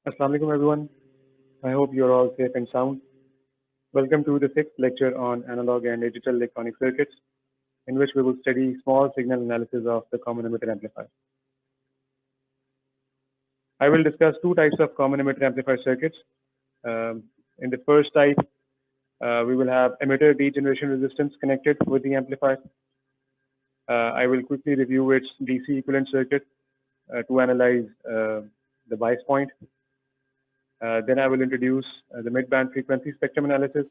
Assalamu alaikum everyone. I hope you're all safe and sound. Welcome to the sixth lecture on analog and digital electronic circuits, in which we will study small signal analysis of the common emitter amplifier. I will discuss two types of common emitter amplifier circuits. In the first type, we will have emitter degeneration resistance connected with the amplifier. I will quickly review its DC equivalent circuit to analyze the bias point. Then I will introduce the mid-band frequency spectrum analysis,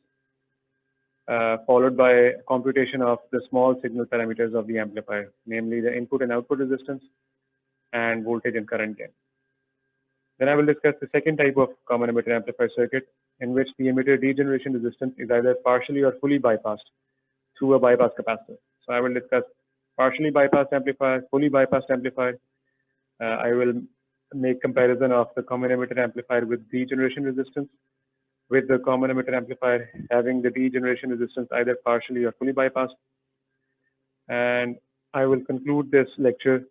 followed by computation of the small signal parameters of the amplifier, namely the input and output resistance and voltage and current gain. Then I will discuss the second type of common emitter amplifier circuit, in which the emitter degeneration resistance is either partially or fully bypassed through a bypass capacitor. So I will discuss partially bypassed amplifier, fully bypassed amplifier. I will make comparison of the common emitter amplifier with degeneration resistance, with the common emitter amplifier having the degeneration resistance either partially or fully bypassed. And I will conclude this lecture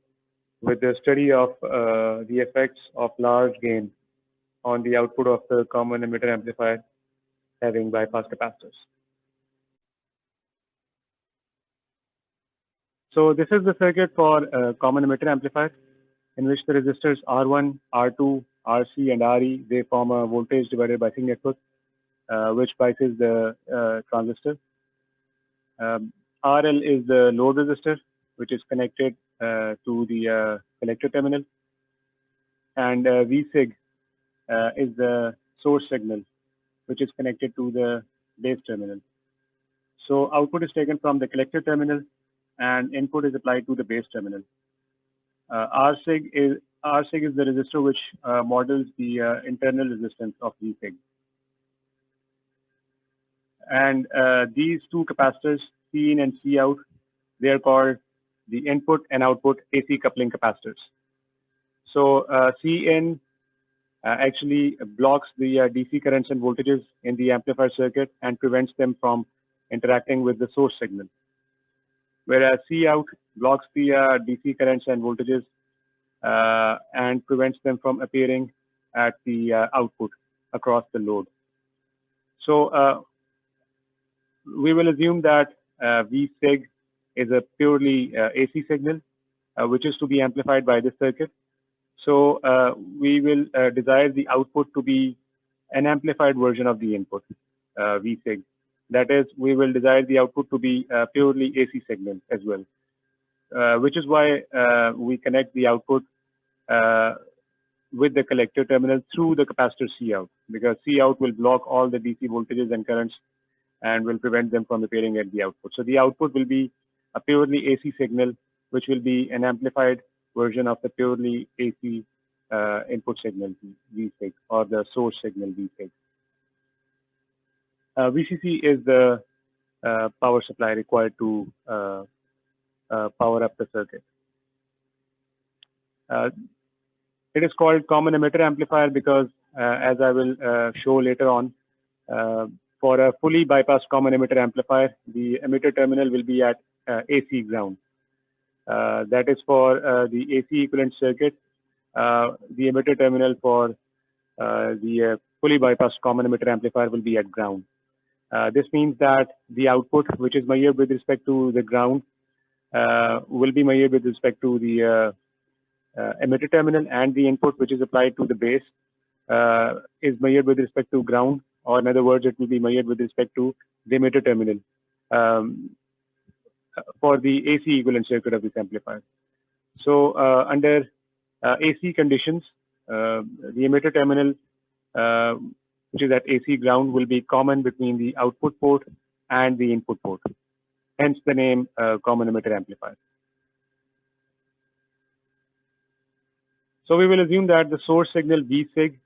with the study of the effects of large gain on the output of the common emitter amplifier having bypass capacitors. So this is the circuit for common emitter amplifier, in which the resistors R1, R2, RC, and RE, they form a voltage divided biasing network, which biases the transistor. RL is the load resistor, which is connected to the collector terminal, and Vsig is the source signal, which is connected to the base terminal. So output is taken from the collector terminal, and input is applied to the base terminal. Rsig is the resistor which models the internal resistance of Vsig. And these two capacitors, C in and C out, they are called the input and output AC coupling capacitors. So C in actually blocks the DC currents and voltages in the amplifier circuit and prevents them from interacting with the source signal, whereas C out blocks the DC currents and voltages and prevents them from appearing at the output across the load. So we will assume that Vsig is a purely AC signal, which is to be amplified by this circuit. So we will desire the output to be an amplified version of the input, Vsig. That is, we will desire the output to be purely AC signal as well, which is why we connect the output with the collector terminal through the capacitor C out, because C out will block all the DC voltages and currents and will prevent them from appearing at the output. So the output will be a purely AC signal, which will be an amplified version of the purely AC input signal Vsig, or the source signal Vsig. VCC is the power supply required to power up the circuit. It is called common emitter amplifier because, as I will show later on, for a fully bypassed common emitter amplifier, the emitter terminal will be at AC ground. That is for the AC equivalent circuit. The emitter terminal for the fully bypassed common emitter amplifier will be at ground. This means that the output, which is measured with respect to the ground, will be measured with respect to the emitter terminal, and the input, which is applied to the base, is measured with respect to ground, or in other words, it will be measured with respect to the emitter terminal for the AC equivalent circuit of this amplifier. So under AC conditions, the emitter terminal, which is at AC ground, will be common between the output port and the input port, hence the name common emitter amplifier. So we will assume that the source signal Vsig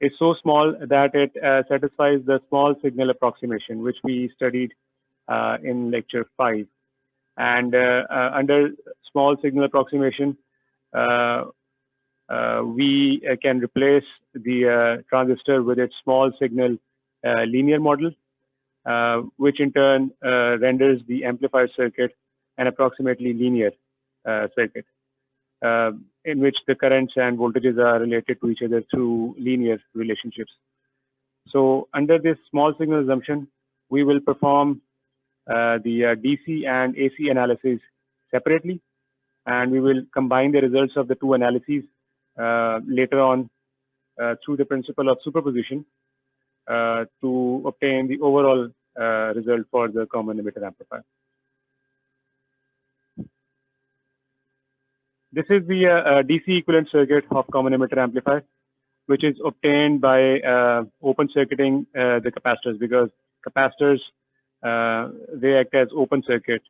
is so small that it satisfies the small signal approximation, which we studied in lecture 5. And under small signal approximation, we can replace the transistor with its small signal linear model, which in turn renders the amplifier circuit an approximately linear circuit. in which the currents and voltages are related to each other through linear relationships. So under this small signal assumption, we will perform the DC and AC analysis separately, and we will combine the results of the two analyses later on through the principle of superposition to obtain the overall result for the common emitter amplifier. This is the DC equivalent circuit of common emitter amplifier, which is obtained by open circuiting the capacitors, because capacitors they act as open circuit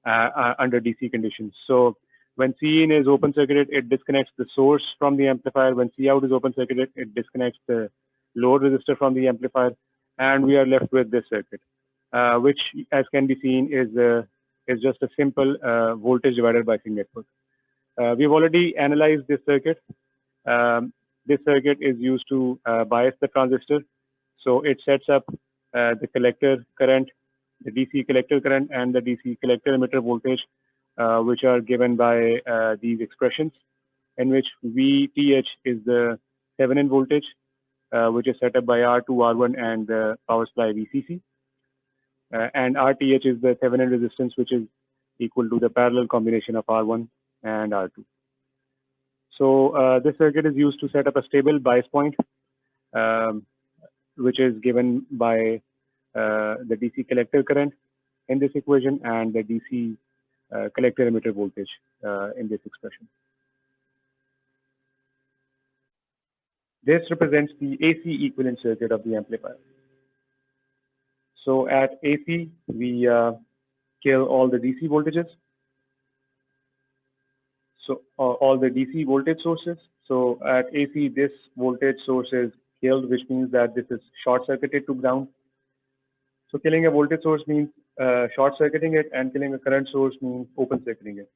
under DC conditions. So when C in is open circuited, it disconnects the source from the amplifier. When C out is open circuited, it disconnects the load resistor from the amplifier, and we are left with this circuit, which, as can be seen, is just a simple voltage divided by signal network. We've already analyzed this circuit. This circuit is used to bias the transistor. So it sets up the collector current, the DC collector current, and the DC collector emitter voltage, which are given by these expressions, in which VTH is the Thevenin voltage, which is set up by R2, R1, and the power supply VCC. And RTH is the Thevenin resistance, which is equal to the parallel combination of R1 and R2. So this circuit is used to set up a stable bias point, which is given by the DC collector current in this equation and the DC collector emitter voltage in this expression. This represents the AC equivalent circuit of the amplifier. So at AC, we kill all the DC voltages. So all the DC voltage sources. So at AC, this voltage source is killed, which means that this is short circuited to ground. So killing a voltage source means short circuiting it, and killing a current source means open circuiting it.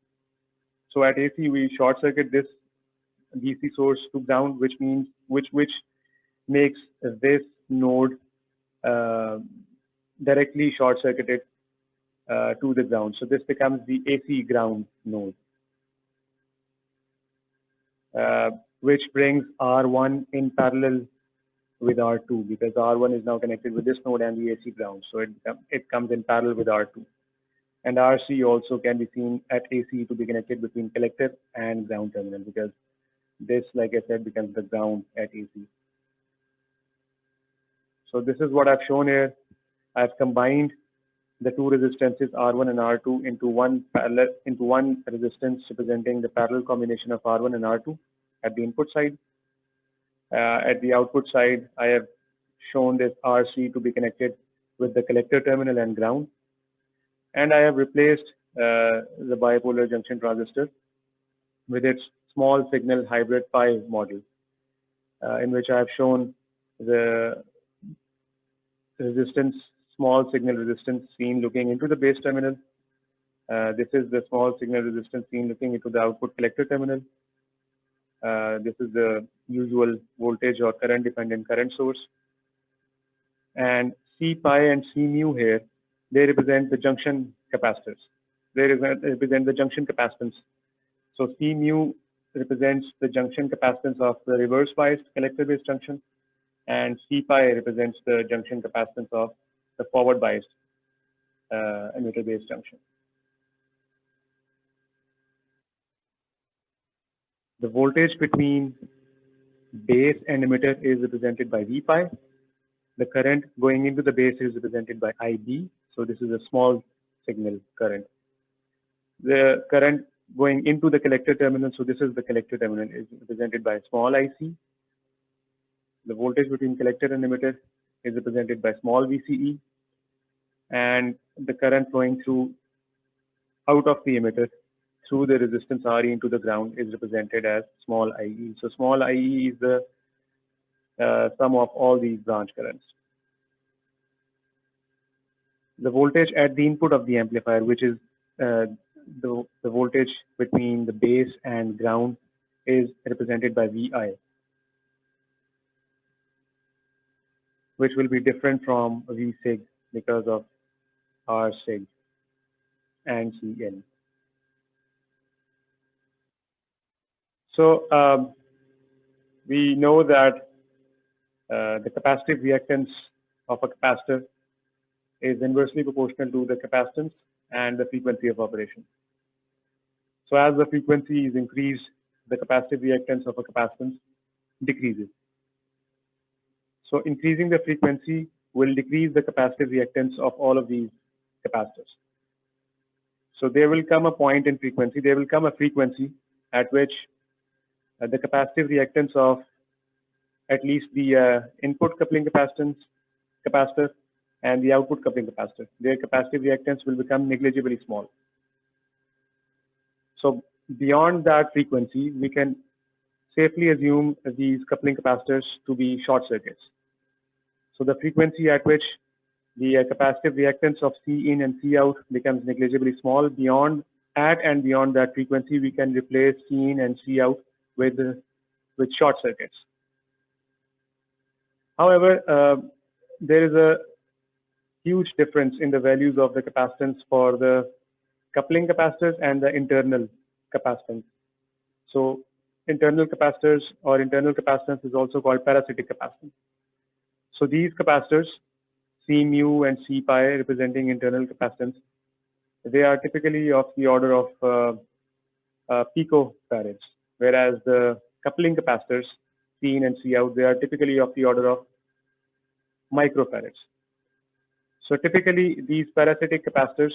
So at AC, we short circuit this DC source to ground, which means which makes this node directly short circuited to the ground. So this becomes the AC ground node, which brings R1 in parallel with R2, because R1 is now connected with this node and the AC ground. So it comes in parallel with R2. And RC also can be seen at AC to be connected between collector and ground terminal, because this, like I said, becomes the ground at AC. So this is what I've shown here. I've combined the two resistances R1 and R2 into one resistance representing the parallel combination of R1 and R2 at the input side. At the output side, I have shown this RC to be connected with the collector terminal and ground. And I have replaced the bipolar junction transistor with its small signal hybrid pi model, in which I have shown the resistance, small signal resistance seen looking into the base terminal. This is the small signal resistance seen looking into the output collector terminal. This is the usual voltage or current dependent current source. And C pi and C mu here, they represent the junction capacitors. They represent the junction capacitance. So C mu represents the junction capacitance of the reverse biased collector based junction, and C pi represents the junction capacitance of the forward biased emitter based junction. The voltage between base and emitter is represented by V pi. The current going into the base is represented by IB. So this is a small signal current. The current going into the collector terminal, so this is the collector terminal, is represented by small IC. The voltage between collector and emitter is represented by small VCE. And the current flowing through out of the emitter through the resistance RE into the ground is represented as small IE. So small IE is the sum of all these branch currents. The voltage at the input of the amplifier, which is the voltage between the base and ground, is represented by VI, which will be different from V sig because of R sig and Cn. So we know that the capacitive reactance of a capacitor is inversely proportional to the capacitance and the frequency of operation. So as the frequency is increased, the capacitive reactance of a capacitance decreases. So increasing the frequency will decrease the capacitive reactance of all of these capacitors. So there will come a point in frequency, there will come a frequency at which the capacitive reactance of at least the input coupling capacitor and the output coupling capacitor, their capacitive reactance will become negligibly small. So beyond that frequency, we can safely assume these coupling capacitors to be short circuits. So the frequency at which the capacitive reactance of C in and C out becomes negligibly small, at and beyond that frequency, we can replace C in and C out with short circuits. However, there is a huge difference in the values of the capacitance for the coupling capacitors and the internal capacitance. So internal capacitors or internal capacitance is also called parasitic capacitance. So these capacitors, C mu and C pi, representing internal capacitance, they are typically of the order of picofarads, whereas the coupling capacitors, C in and C out, they are typically of the order of microfarads. So typically these parasitic capacitors,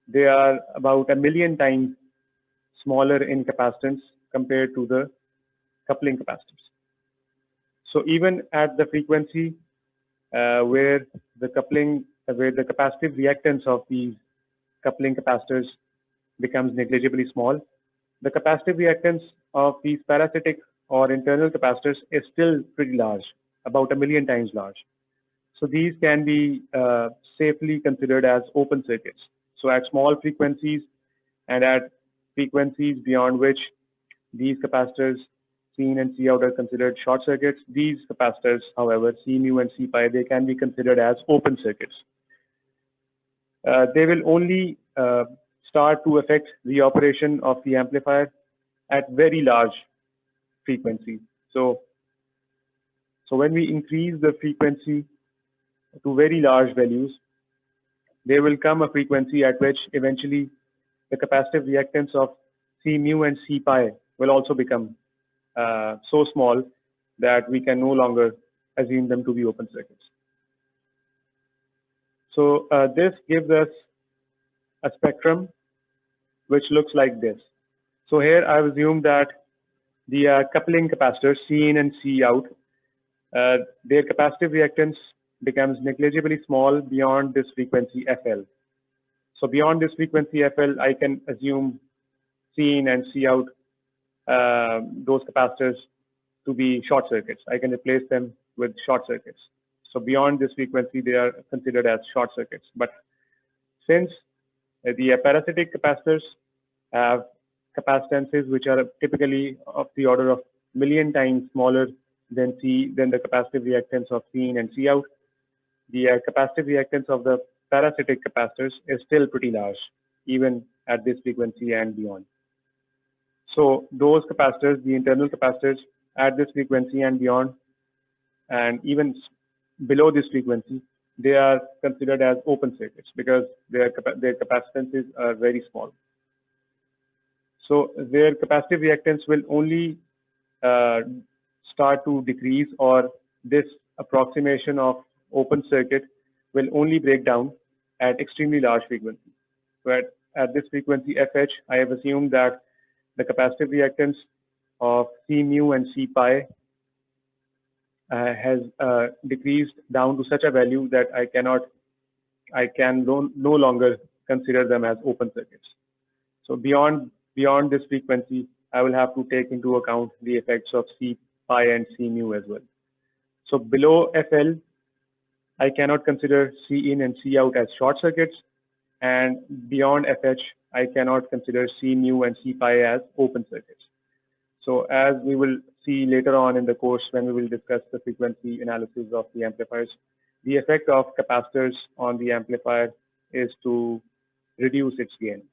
they are about 1,000,000 times smaller in capacitance compared to the coupling capacitors. So even at the frequency where the capacitive reactance of these coupling capacitors becomes negligibly small, the capacitive reactance of these parasitic or internal capacitors is still pretty large, about 1,000,000 times large. So these can be safely considered as open circuits. So at small frequencies and at frequencies beyond which these capacitors C in and C out are considered short circuits, these capacitors, however, C mu and C pi, they can be considered as open circuits. They will only start to affect the operation of the amplifier at very large frequencies. So when we increase the frequency to very large values, there will come a frequency at which eventually the capacitive reactance of C mu and C pi will also become so small that we can no longer assume them to be open circuits. So this gives us a spectrum which looks like this. So here I've assumed that the coupling capacitors C in and C out, their capacitive reactance becomes negligibly small beyond this frequency FL. So beyond this frequency FL, I can assume C in and C out, those capacitors to be short circuits. I can replace them with short circuits. So beyond this frequency, they are considered as short circuits. But since the parasitic capacitors have capacitances which are typically of the order of 1,000,000 times smaller than the capacitive reactance of C in and C out, the capacitive reactance of the parasitic capacitors is still pretty large, even at this frequency and beyond. So those capacitors, the internal capacitors at this frequency and beyond, and even below this frequency, they are considered as open circuits because their capacitances are very small. So their capacitive reactance will only start to decrease, or this approximation of open circuit will only break down at extremely large frequency. So at this frequency FH, I have assumed that the capacitive reactance of C mu and C pi has decreased down to such a value that I can no longer consider them as open circuits. So beyond this frequency, I will have to take into account the effects of C pi and C mu as well. So below FL, I cannot consider C in and C out as short circuits, and beyond FH, I cannot consider C mu and C pi as open circuits. So as we will see later on in the course when we will discuss the frequency analysis of the amplifiers, the effect of capacitors on the amplifier is to reduce its gain.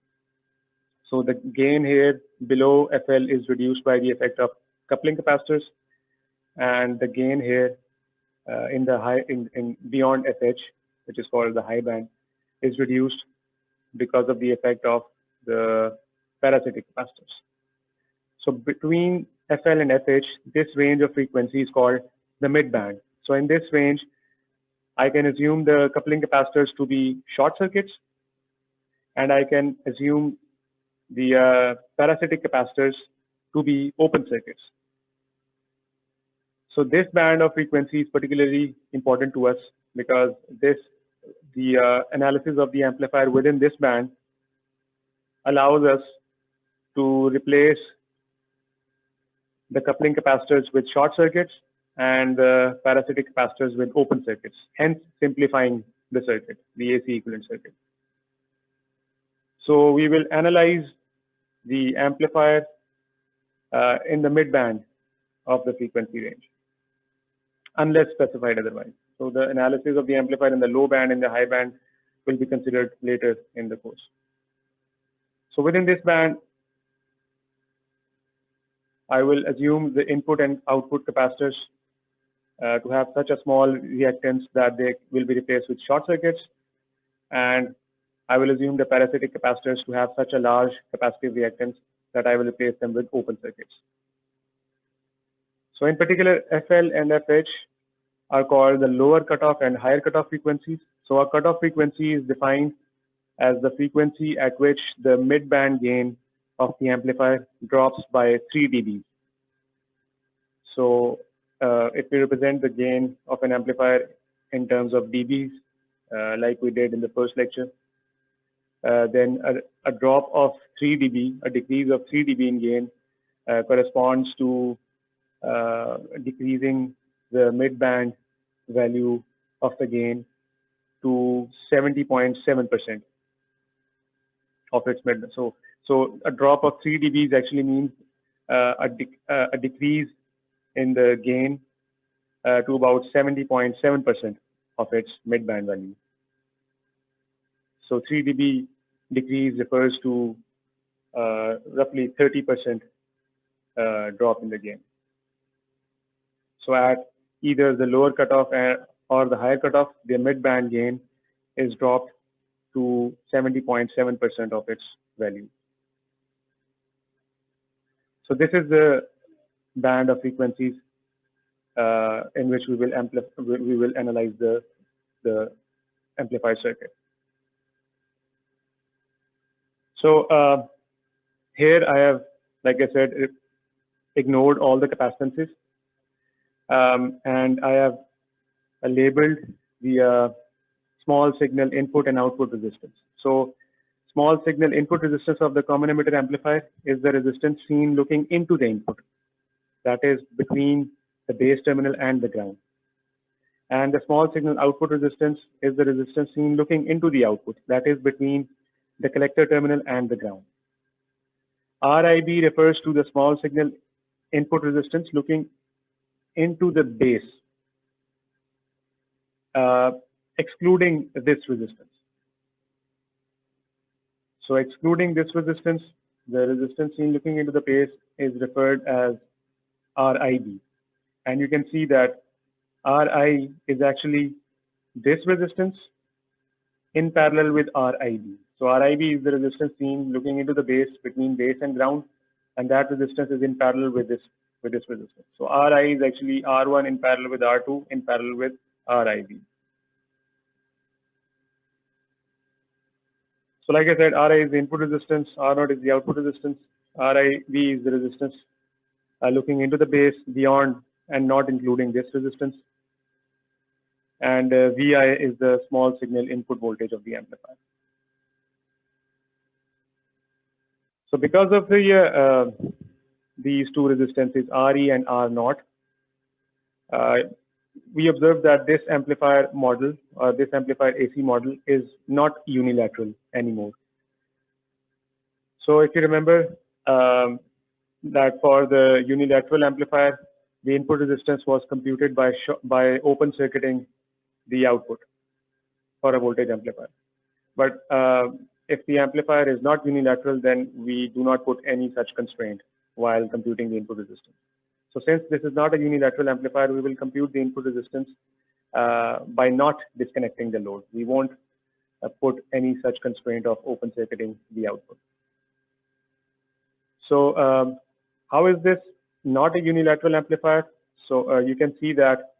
So the gain here below FL is reduced by the effect of coupling capacitors, and the gain here in the in beyond FH, which is called the high band, is reduced because of the effect of the parasitic capacitors. So between FL and FH, this range of frequency is called the mid band. So in this range, I can assume the coupling capacitors to be short circuits, and I can assume the parasitic capacitors to be open circuits. So this band of frequency is particularly important to us because the analysis of the amplifier within this band allows us to replace the coupling capacitors with short circuits and the parasitic capacitors with open circuits, hence simplifying the circuit, the AC equivalent circuit. So we will analyze the amplifier in the mid band of the frequency range, unless specified otherwise. So the analysis of the amplifier in the low band and the high band will be considered later in the course. So within this band, I will assume the input and output capacitors to have such a small reactance that they will be replaced with short circuits, and I will assume the parasitic capacitors to have such a large capacitive reactance that I will replace them with open circuits. So in particular, FL and FH are called the lower cutoff and higher cutoff frequencies. So our cutoff frequency is defined as the frequency at which the mid-band gain of the amplifier drops by 3 dB. So if we represent the gain of an amplifier in terms of dBs, like we did in the first lecture, then a drop of 3 dB, a decrease of 3 dB in gain corresponds to decreasing the mid-band value of the gain to 70.7% of its mid. So a drop of 3 dBs actually means a decrease in the gain to about 70.7% of its mid-band value. So 3 dB decrease refers to roughly 30% drop in the gain. So at either the lower cutoff or the higher cutoff, the mid-band gain is dropped to 70.7% of its value. So this is the band of frequencies in which we will analyze the amplifier circuit. So here I have, like I said, ignored all the capacitances, and I have labeled the small signal input and output resistance. So small signal input resistance of the common emitter amplifier is the resistance seen looking into the input, that is between the base terminal and the ground. And the small signal output resistance is the resistance seen looking into the output, that is between the collector terminal and the ground. RIB refers to the small signal input resistance looking into the base, excluding this resistance. So excluding this resistance, the resistance seen looking into the base is referred as RIB. And you can see that RI is actually this resistance in parallel with RIB. So RIB is the resistance seen looking into the base between base and ground, and that resistance is in parallel with this resistance. So RI is actually R1 in parallel with R2 in parallel with RIB. So like I said, RI is the input resistance, R0 is the output resistance, RIB is the resistance looking into the base beyond and not including this resistance, and VI is the small signal input voltage of the amplifier. So because of these two resistances, RE and R0, we observed that this amplifier model, or this amplifier AC model, is not unilateral anymore. So if you remember that for the unilateral amplifier, the input resistance was computed by open circuiting the output for a voltage amplifier. But if the amplifier is not unilateral, then we do not put any such constraint while computing the input resistance. So since this is not a unilateral amplifier, we will compute the input resistance by not disconnecting the load. We won't put any such constraint of open circuiting the output. So how is this not a unilateral amplifier? So you can see that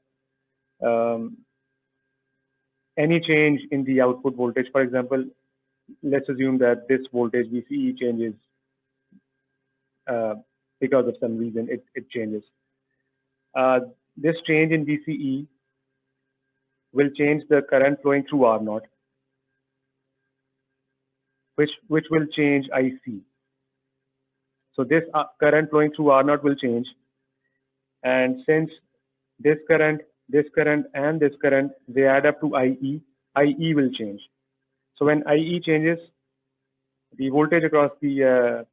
any change in the output voltage, for example, let's assume that this voltage VCE changes because of some reason it changes. This change in VCE will change the current flowing through R0, which will change IC. So this current flowing through R0 will change, and since this current, and this current, they add up to IE, IE will change. So when IE changes, the voltage across the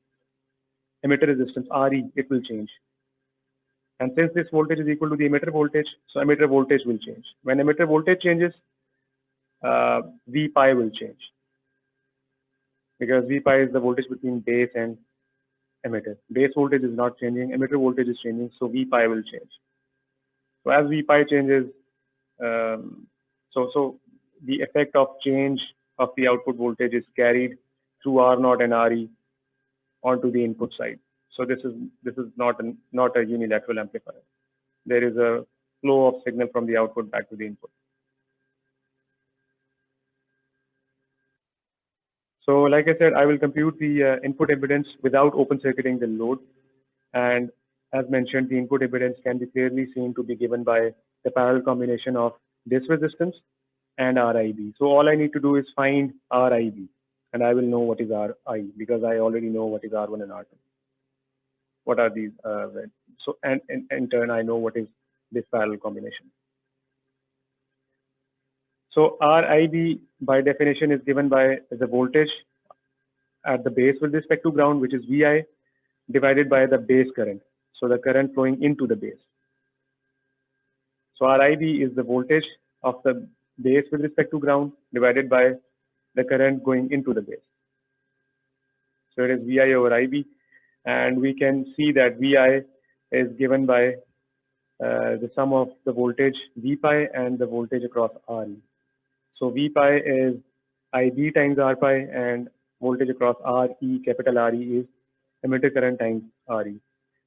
emitter resistance, RE, it will change. And since this voltage is equal to the emitter voltage, so emitter voltage will change. When emitter voltage changes, V pi will change, because V pi is the voltage between base and emitter. Base voltage is not changing, emitter voltage is changing, so V pi will change. So as V pi changes, so the effect of change of the output voltage is carried through R0 and RE onto the input side. So this is not a unilateral amplifier. There is a flow of signal from the output back to the input. So like I said, I will compute the input impedance without open circuiting the load. And as mentioned, the input impedance can be clearly seen to be given by the parallel combination of this resistance and RIB. So all I need to do is find RIB, and I will know what is RI, because I already know what is R1 and R2. What are these? So and in turn, I know what is this parallel combination. So RIB by definition is given by the voltage at the base with respect to ground, which is VI, divided by the base current. So the current flowing into the base. So RIB is the voltage of the base with respect to ground divided by the current going into the base. So it is VI over IB, and we can see that VI is given by the sum of the voltage V pi and the voltage across RE. So V pi is IB times R pi, and voltage across RE, capital RE, is emitter current times RE.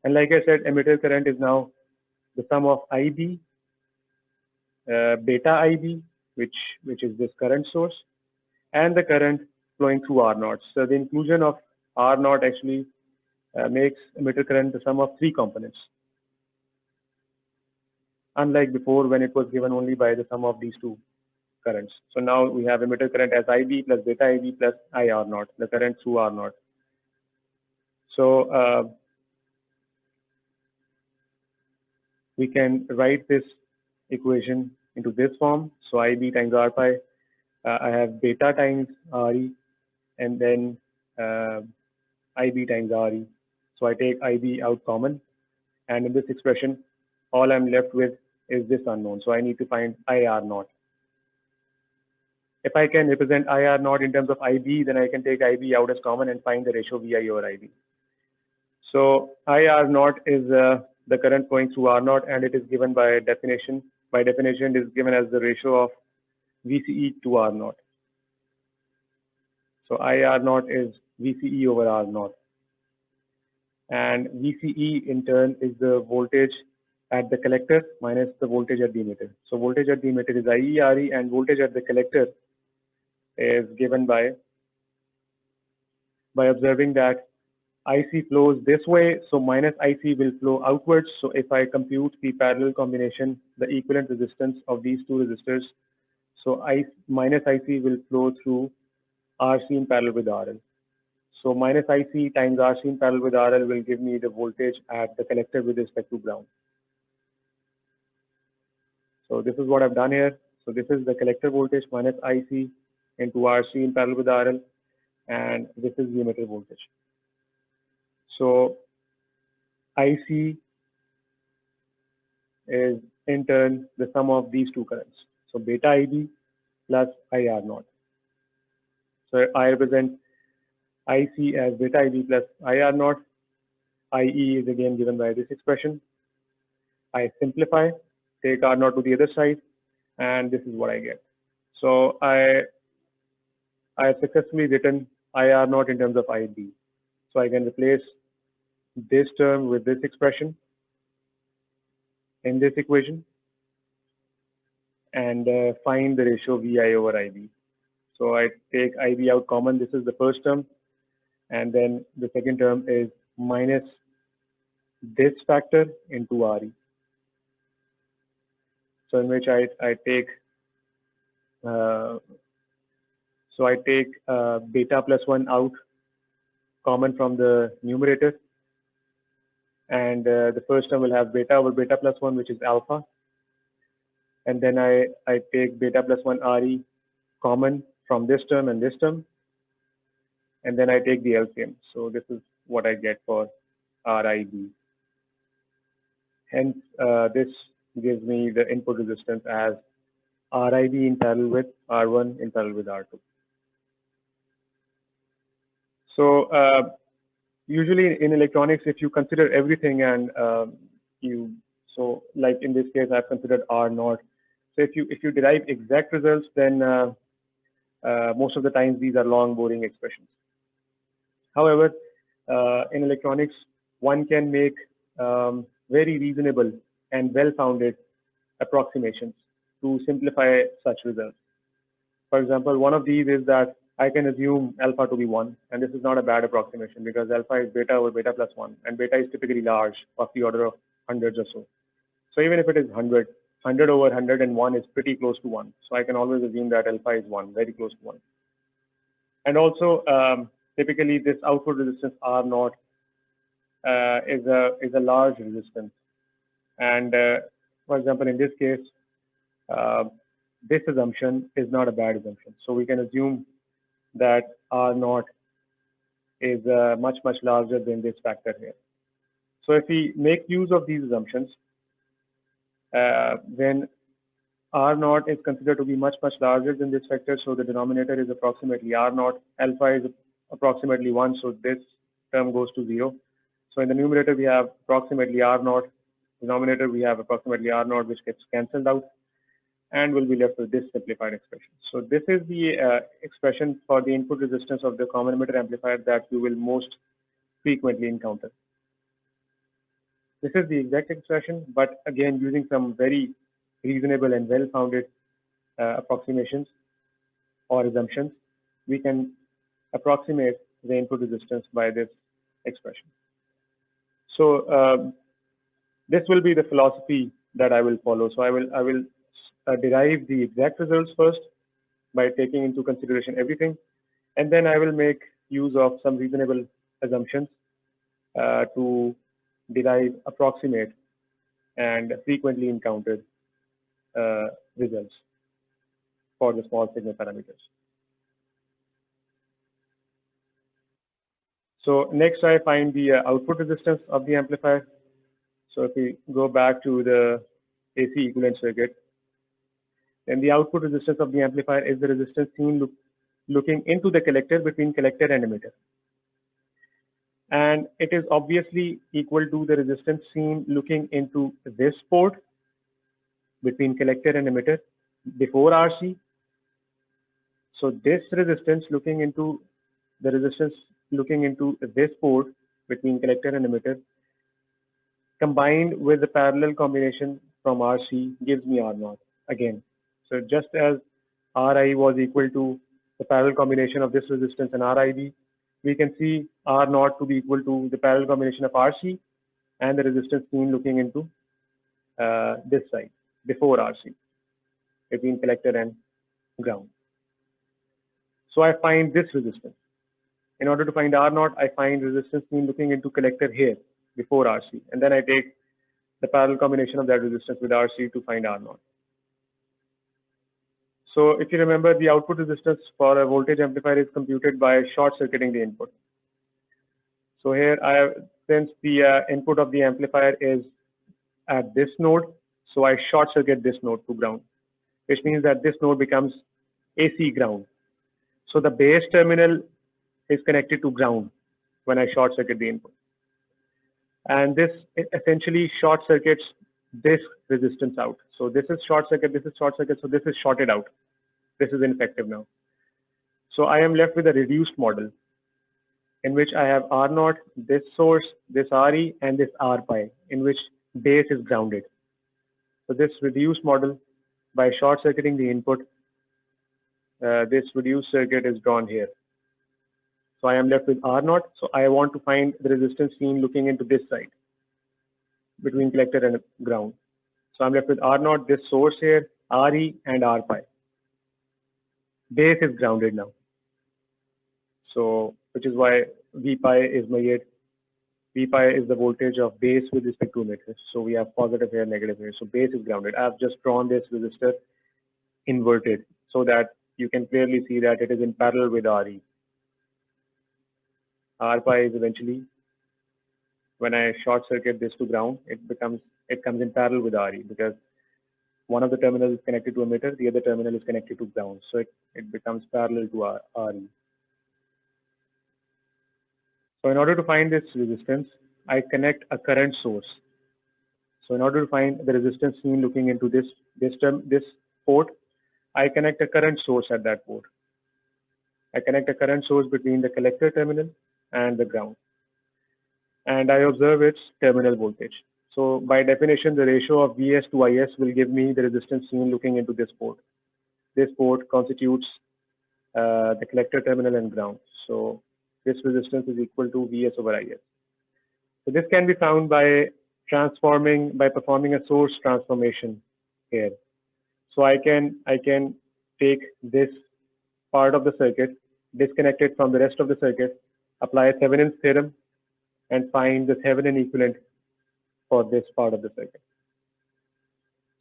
And like I said, emitter current is now the sum of IB, beta IB, which is this current source, and the current flowing through R0. So the inclusion of R0 actually makes emitter current the sum of three components, unlike before when it was given only by the sum of these two currents. So now we have emitter current as IB plus beta IB plus IR0, the current through R0. So we can write this equation into this form. So IB times R pi, I have beta times RE, and then IB times RE. So I take IB out common, and in this expression, all I'm left with is this unknown. So I need to find IR0. If I can represent IR0 in terms of IB, then I can take IB out as common and find the ratio VI over IB. So IR0 is the current flowing through R0, and it is given by definition. By definition, it is given as the ratio of VCE to R0. So IR0 is VCE over R0. And VCE in turn is the voltage at the collector minus the voltage at the emitter. So voltage at the emitter is IE/RE, and voltage at the collector is given by observing that IC flows this way, so minus IC will flow outwards. So if I compute the parallel combination, the equivalent resistance of these two resistors, so minus IC will flow through RC in parallel with RL. So minus IC times RC in parallel with RL will give me the voltage at the collector with respect to ground. So this is what I've done here. So this is the collector voltage minus IC into RC in parallel with RL, and this is the emitter voltage. So IC is in turn the sum of these two currents. So beta IB plus IR0. So I represent IC as beta IB plus IR naught. IE is again given by this expression. I simplify, take R naught to the other side, and this is what I get. So I have successfully written IR naught in terms of IB. So I can replace this term with this expression in this equation and find the ratio VI over IB. So I take IB out common. This is the first term. And then the second term is minus this factor into RE. So in which I take beta plus 1 out common from the numerator. And the first term will have beta over beta plus 1, which is alpha. And then I take beta plus 1 RE common from this term and this term. And then I take the LCM. So this is what I get for RIB. Hence, this gives me the input resistance as RIB in parallel with R1 in parallel with R2. So usually in electronics, if you consider everything and so like in this case, I've considered R naught. So if you derive exact results, then most of the times these are long, boring expressions. However, in electronics, one can make very reasonable and well-founded approximations to simplify such results. For example, one of these is that I can assume alpha to be 1, and this is not a bad approximation because alpha is beta over beta plus 1, and beta is typically large, of the order of hundreds or so. So even if it is 100, 100 over 101 is pretty close to 1. So I can always assume that alpha is 1, very close to 1. And also, typically this output resistance R naught is a large resistance. And for example, in this case, this assumption is not a bad assumption. So we can assume that R naught is much larger than this factor here. So if we make use of these assumptions, then R naught is considered to be much larger than this factor. So the denominator is approximately R naught. Alpha is approximately 1. So this term goes to 0. So in the numerator, we have approximately R naught. Denominator, we have approximately R naught, which gets cancelled out. And we'll be left with this simplified expression. So this is the expression for the input resistance of the common emitter amplifier that you will most frequently encounter. This is the exact expression, but again, using some very reasonable and well-founded approximations or assumptions, we can approximate the input resistance by this expression. So this will be the philosophy that I will follow. So I will derive the exact results first by taking into consideration everything, and then I will make use of some reasonable assumptions to derive approximate and frequently encountered results for the small signal parameters. So next I find the output resistance of the amplifier. So if we go back to the AC equivalent circuit, then the output resistance of the amplifier is the resistance seen looking into the collector between collector and emitter. And it is obviously equal to the resistance seen looking into this port between collector and emitter before RC. So this resistance looking into the resistance looking into this port between collector and emitter combined with the parallel combination from RC gives me R naught again. So just as RI was equal to the parallel combination of this resistance and RIB, we can see R naught to be equal to the parallel combination of RC and the resistance seen looking into this side before RC between collector and ground. So I find this resistance. In order to find R naught, I find resistance seen looking into collector here before RC, and then I take the parallel combination of that resistance with RC to find R naught. So if you remember, the output resistance for a voltage amplifier is computed by short circuiting the input. So here since the input of the amplifier is at this node, so I short circuit this node to ground, which means that this node becomes AC ground. So the base terminal is connected to ground when I short circuit the input. And this essentially short circuits this resistance out. So this is short circuit, this is short circuit, so this is shorted out. This is ineffective now. So I am left with a reduced model in which I have R0, this source, this RE, and this R pi, in which base is grounded. So this reduced model, by short circuiting the input, this reduced circuit is drawn here. So I am left with R0. So I want to find the resistance seen looking into this side between collector and ground. So I'm left with R0, this source here, RE, and R pi. Base is grounded now. So, which is why V pi is measured. V pi is the voltage of base with respect to emitter. So we have positive here, negative here. So base is grounded. I've just drawn this resistor inverted so that you can clearly see that it is in parallel with RE. R pi is eventually, when I short circuit this to ground, it comes in parallel with RE, because one of the terminals is connected to emitter, the other terminal is connected to ground. So it becomes parallel to RE. So in order to find this resistance, I connect a current source. So in order to find the resistance seen looking into this port, I connect a current source at that port. I connect a current source between the collector terminal and the ground. And I observe its terminal voltage. So by definition, the ratio of Vs to Is will give me the resistance seen looking into this port. This port constitutes the collector terminal and ground. So this resistance is equal to Vs over Is. So this can be found by performing a source transformation here. So I can take this part of the circuit, disconnect it from the rest of the circuit, apply Thevenin's theorem, and find the Thevenin equivalent for this part of the circuit.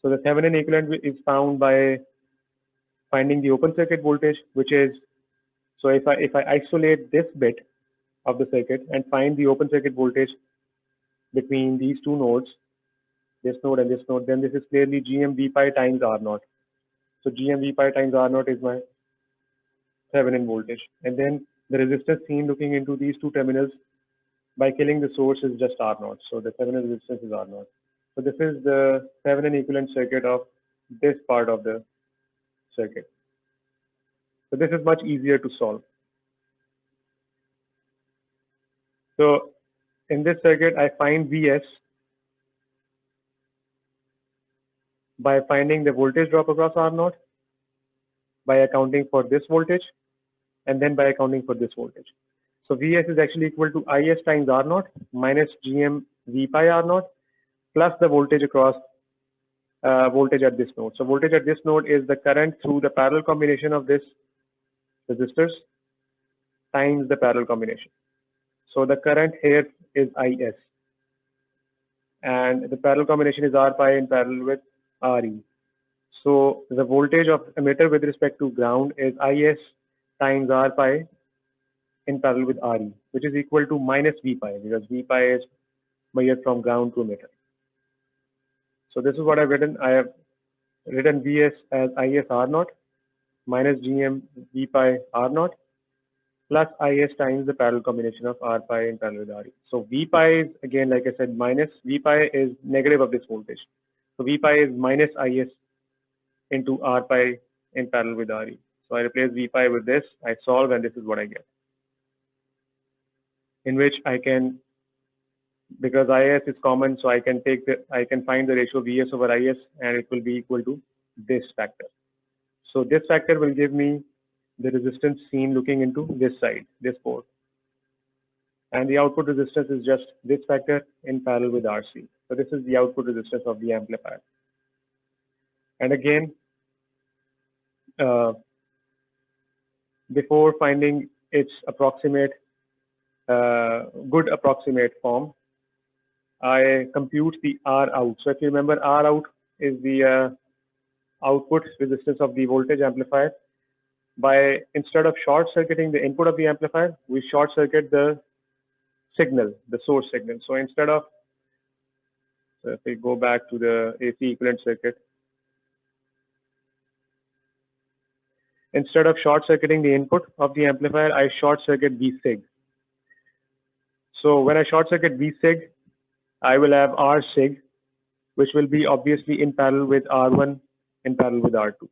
So the Thevenin equivalent is found by finding the open circuit voltage, which is, so if I isolate this bit of the circuit and find the open circuit voltage between these two nodes, this node and this node, then this is clearly Gm V pi times R0. So Gm V pi times R0 is my Thevenin voltage. And then the resistance seen looking into these two terminals by killing the source is just R0. So the Thevenin resistance is R0. So this is the Thevenin equivalent circuit of this part of the circuit. So this is much easier to solve. So in this circuit, I find Vs by finding the voltage drop across R0, by accounting for this voltage, and then by accounting for this voltage. So Vs is actually equal to Is times R0 minus Gm V pi R0 plus the voltage across voltage at this node. So voltage at this node is the current through the parallel combination of this resistors times the parallel combination. So the current here is Is, and the parallel combination is R pi in parallel with Re. So the voltage of emitter with respect to ground is Is times R pi in parallel with Re, which is equal to minus V pi, because V pi is measured from ground to emitter. So this is what I've written. I have written Vs as Is R0 minus Gm V pi R0 plus Is times the parallel combination of R pi in parallel with Re. So V pi is, again, like I said, minus. V pi is negative of this voltage. So V pi is minus Is into R pi in parallel with Re. So I replace V pi with this, I solve, and this is what I get. In which I can, because Is is common, so I can find the ratio Vs over Is, and it will be equal to this factor. So this factor will give me the resistance seen looking into this side, this port. And the output resistance is just this factor in parallel with RC. So this is the output resistance of the amplifier. And again, before finding its approximate, good approximate form, I compute the R out. So if you remember, R out is the output resistance of the voltage amplifier. By, instead of short circuiting the input of the amplifier, we short circuit the signal, the source signal. So instead of, so if we go back to the AC equivalent circuit, instead of short circuiting the input of the amplifier, I short circuit V sig. So when I short circuit V sig, I will have R sig, which will be obviously in parallel with R1 in parallel with R2.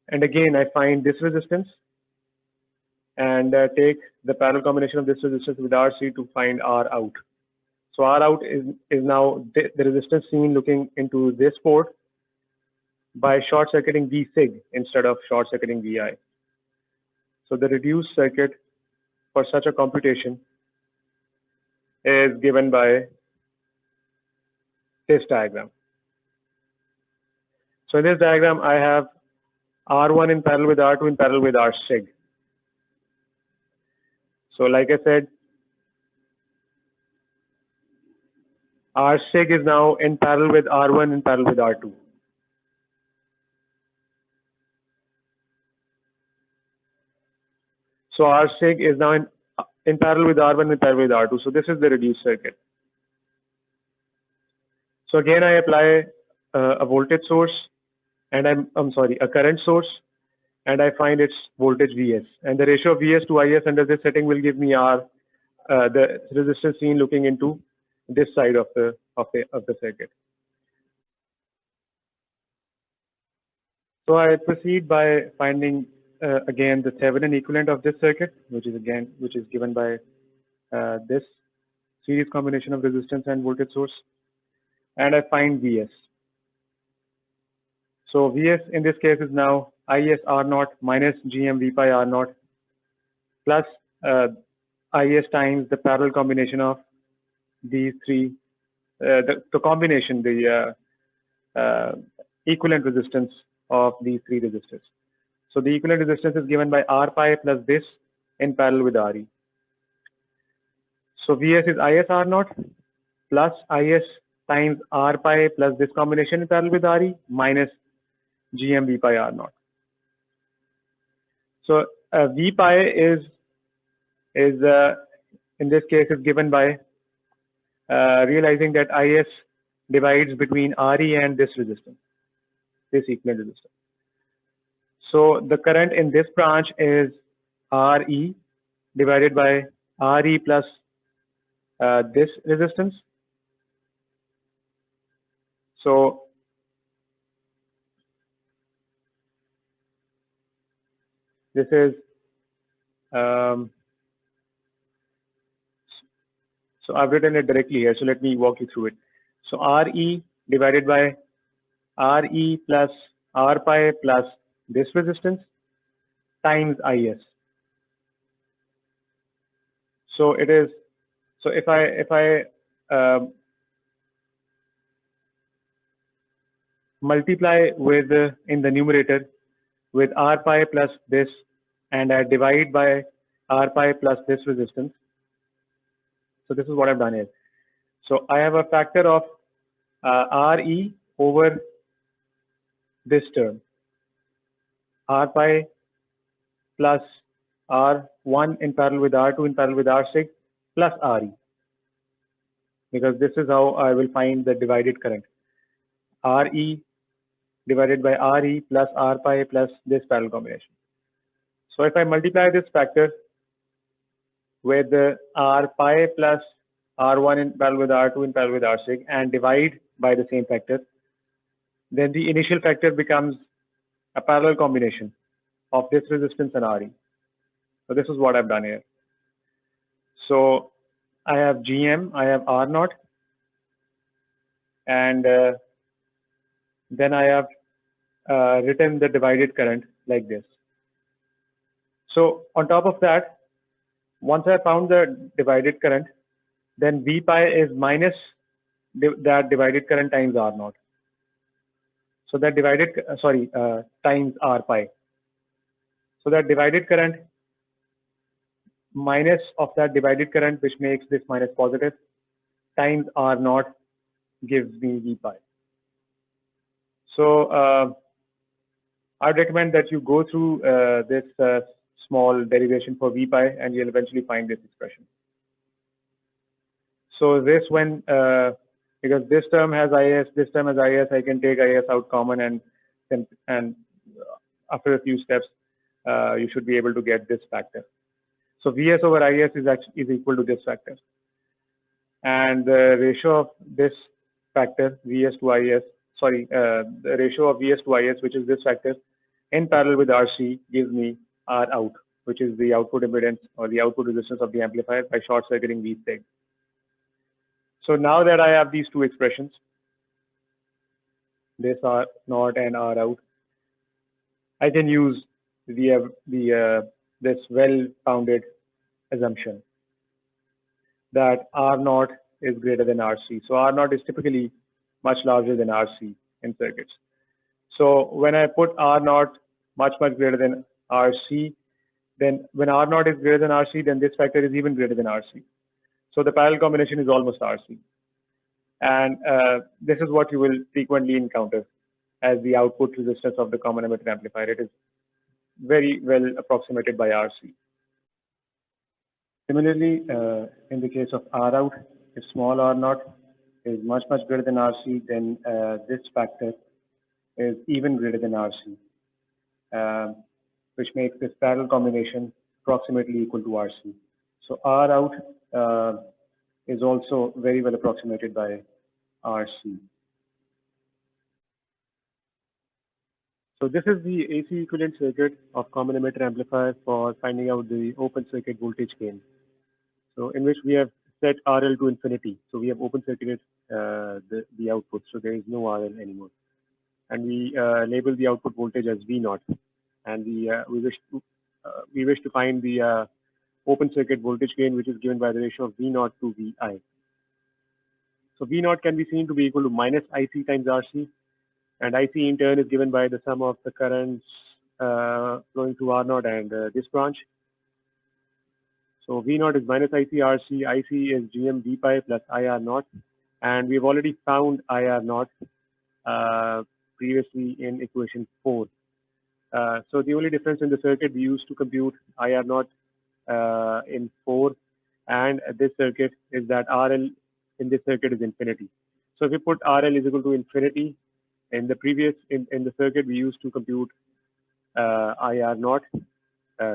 And again, I find this resistance and take the parallel combination of this resistance with RC to find R out. So R out is now the resistance seen looking into this port by short circuiting V sig instead of short circuiting VI. So the reduced circuit for such a computation is given by this diagram. So in this diagram, I have R1 in parallel with R2 in parallel with R sig. So like I said, R sig is now in parallel with R1 in parallel with R2. So R sig is now in parallel with R1 in parallel with R2. So this is the reduced circuit. So again, I apply a voltage source and I'm sorry, a current source, and I find its voltage Vs. And the ratio of Vs to Is under this setting will give me R, the resistance seen looking into this side of the circuit. So I proceed by finding again the Thevenin equivalent of this circuit, which is given by this series combination of resistance and voltage source, and I find Vs. So Vs in this case is now Is R0 minus Gm V pi R0 plus Is times the parallel combination of these three, the combination, the equivalent resistance of these three resistors. So the equivalent resistance is given by R pi plus this in parallel with Re. So Vs is Is R0 plus Is times R pi plus this combination in parallel with Re minus Gm V pi R0. So V pi is in this case is given by realizing that Is divides between Re and this resistance, this equivalent resistance. So the current in this branch is Re divided by Re plus this resistance. So this is so I've written it directly here. So let me walk you through it. So Re divided by Re plus R pi plus this resistance times Is. So it is, so if I multiply with in the numerator with R pi plus this, and I divide by R pi plus this resistance. So this is what I've done here. So I have a factor of Re over this term, R pi plus R1 in parallel with R2 in parallel with R sig plus Re, because this is how I will find the divided current. Re divided by Re plus R pi plus this parallel combination. So if I multiply this factor with R pi plus R1 in parallel with R2 in parallel with R sig and divide by the same factor, then the initial factor becomes a parallel combination of this resistance and Re. So this is what I've done here. So I have Gm, I have R0, and then I have written the divided current like this. So on top of that, once I found the divided current, then V pi is minus that divided current times R0. So that divided, times R pi. So that divided current minus of that divided current, which makes this minus positive, times R0 gives me V pi. So I'd recommend that you go through this small derivation for V pi, and you'll eventually find this expression. So this when, because this term has Is, this term has Is, I can take Is out common and after a few steps, you should be able to get this factor. So Vs over Is is equal to this factor. And the ratio of this factor, Vs to Is, the ratio of Vs to Is, which is this factor, in parallel with RC, gives me R out, which is the output impedance or the output resistance of the amplifier by short circuiting these things. So now that I have these two expressions, this R naught and R out, I can use this well-founded assumption that R naught is greater than RC. So R naught is typically much larger than RC in circuits. So when I put R naught much greater than RC, then when R naught is greater than RC, then this factor is even greater than RC. So the parallel combination is almost RC. And this is what you will frequently encounter as the output resistance of the common emitter amplifier. It is very well approximated by RC. Similarly, in the case of R out, if small R naught is much greater than RC, then this factor is even greater than RC, which makes this parallel combination approximately equal to RC. So R out is also very well approximated by RC. So this is the AC equivalent circuit of common emitter amplifier for finding out the open circuit voltage gain. So in which we have set RL to infinity. So we have open circuited the output. So there is no RL anymore. And we label the output voltage as V naught. And we wish to find the open circuit voltage gain, which is given by the ratio of V naught to Vi. So V naught can be seen to be equal to minus IC times RC. And IC in turn is given by the sum of the currents flowing through R naught and this branch. So V naught is minus IC RC, IC is GM V pi plus IR naught. And we've already found IR naught previously in equation 4. So the only difference in the circuit we used to compute IR naught in 4 and this circuit is that RL in this circuit is infinity. So if we put RL is equal to infinity, in the previous, in the circuit, we used to compute IR naught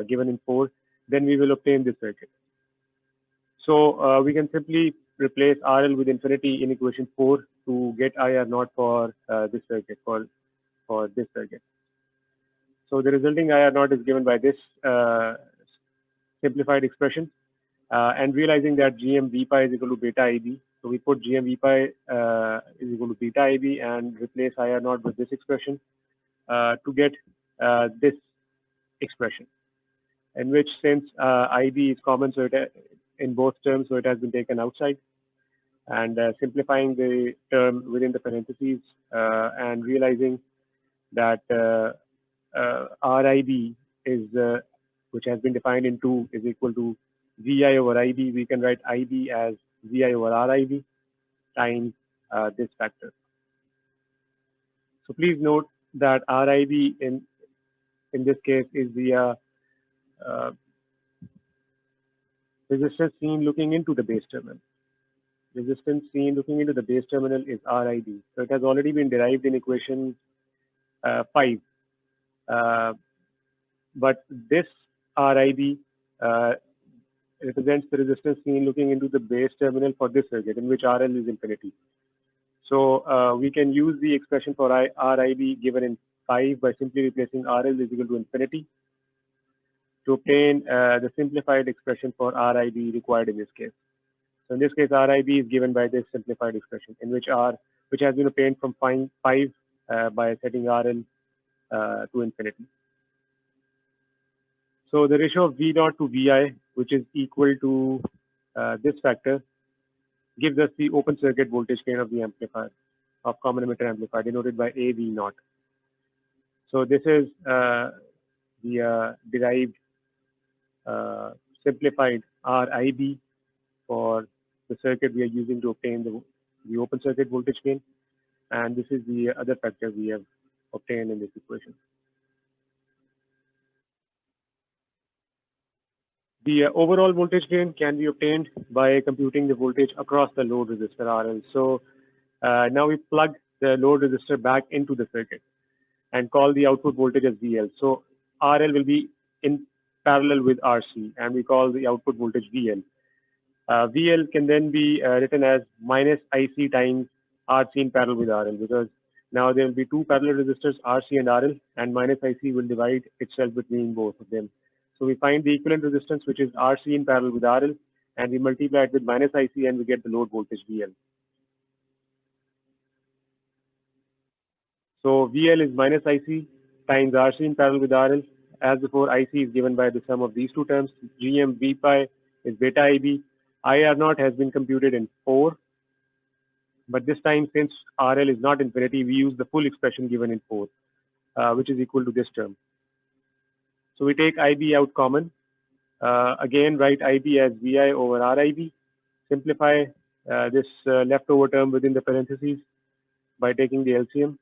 given in 4, then we will obtain this circuit. So we can simply replace RL with infinity in equation 4 to get IR naught for this circuit, for this circuit. So the resulting IR naught is given by this simplified expression and realizing that GM V pi is equal to beta IB. So we put GM V pi is equal to beta IB and replace IR naught with this expression to get this expression, in which since IB is common, so it in both terms, so it has been taken outside, and simplifying the term within the parentheses and realizing that RIB is which has been defined in 2 is equal to VI over IB. We can write IB as VI over RIB times this factor. So please note that RIB in this case is the resistance seen looking into the base terminal. Resistance seen looking into the base terminal is RIB. So it has already been derived in equation 5. But this RIB represents the resistance seen looking into the base terminal for this circuit, in which RL is infinity. So we can use the expression for RIB given in 5 by simply replacing RL is equal to infinity to obtain the simplified expression for RIB required in this case. So in this case, RIB is given by this simplified expression, in which which has been obtained from 5 by setting RL to infinity. So the ratio of V naught to Vi, which is equal to this factor, gives us the open circuit voltage gain of the amplifier, of common emitter amplifier, denoted by AV naught. So this is the derived simplified RIB for the circuit we are using to obtain the open circuit voltage gain, and this is the other factor we have obtained in this equation. The overall voltage gain can be obtained by computing the voltage across the load resistor RL. So now we plug the load resistor back into the circuit. and call the output voltage as VL. So RL will be in parallel with RC, and we call the output voltage VL. VL can then be written as minus IC times RC in parallel with RL, because now there will be two parallel resistors, RC and RL, and minus IC will divide itself between both of them. So we find the equivalent resistance, which is RC in parallel with RL, and we multiply it with minus IC, and we get the load voltage VL. So VL is minus IC times RC in parallel with RL. As before, IC is given by the sum of these two terms. GM V pi is beta IB. IR naught has been computed in 4. But this time, since RL is not infinity, we use the full expression given in 4, which is equal to this term. So we take IB out common. Again, write IB as VI over RIB. Simplify this leftover term within the parentheses by taking the LCM.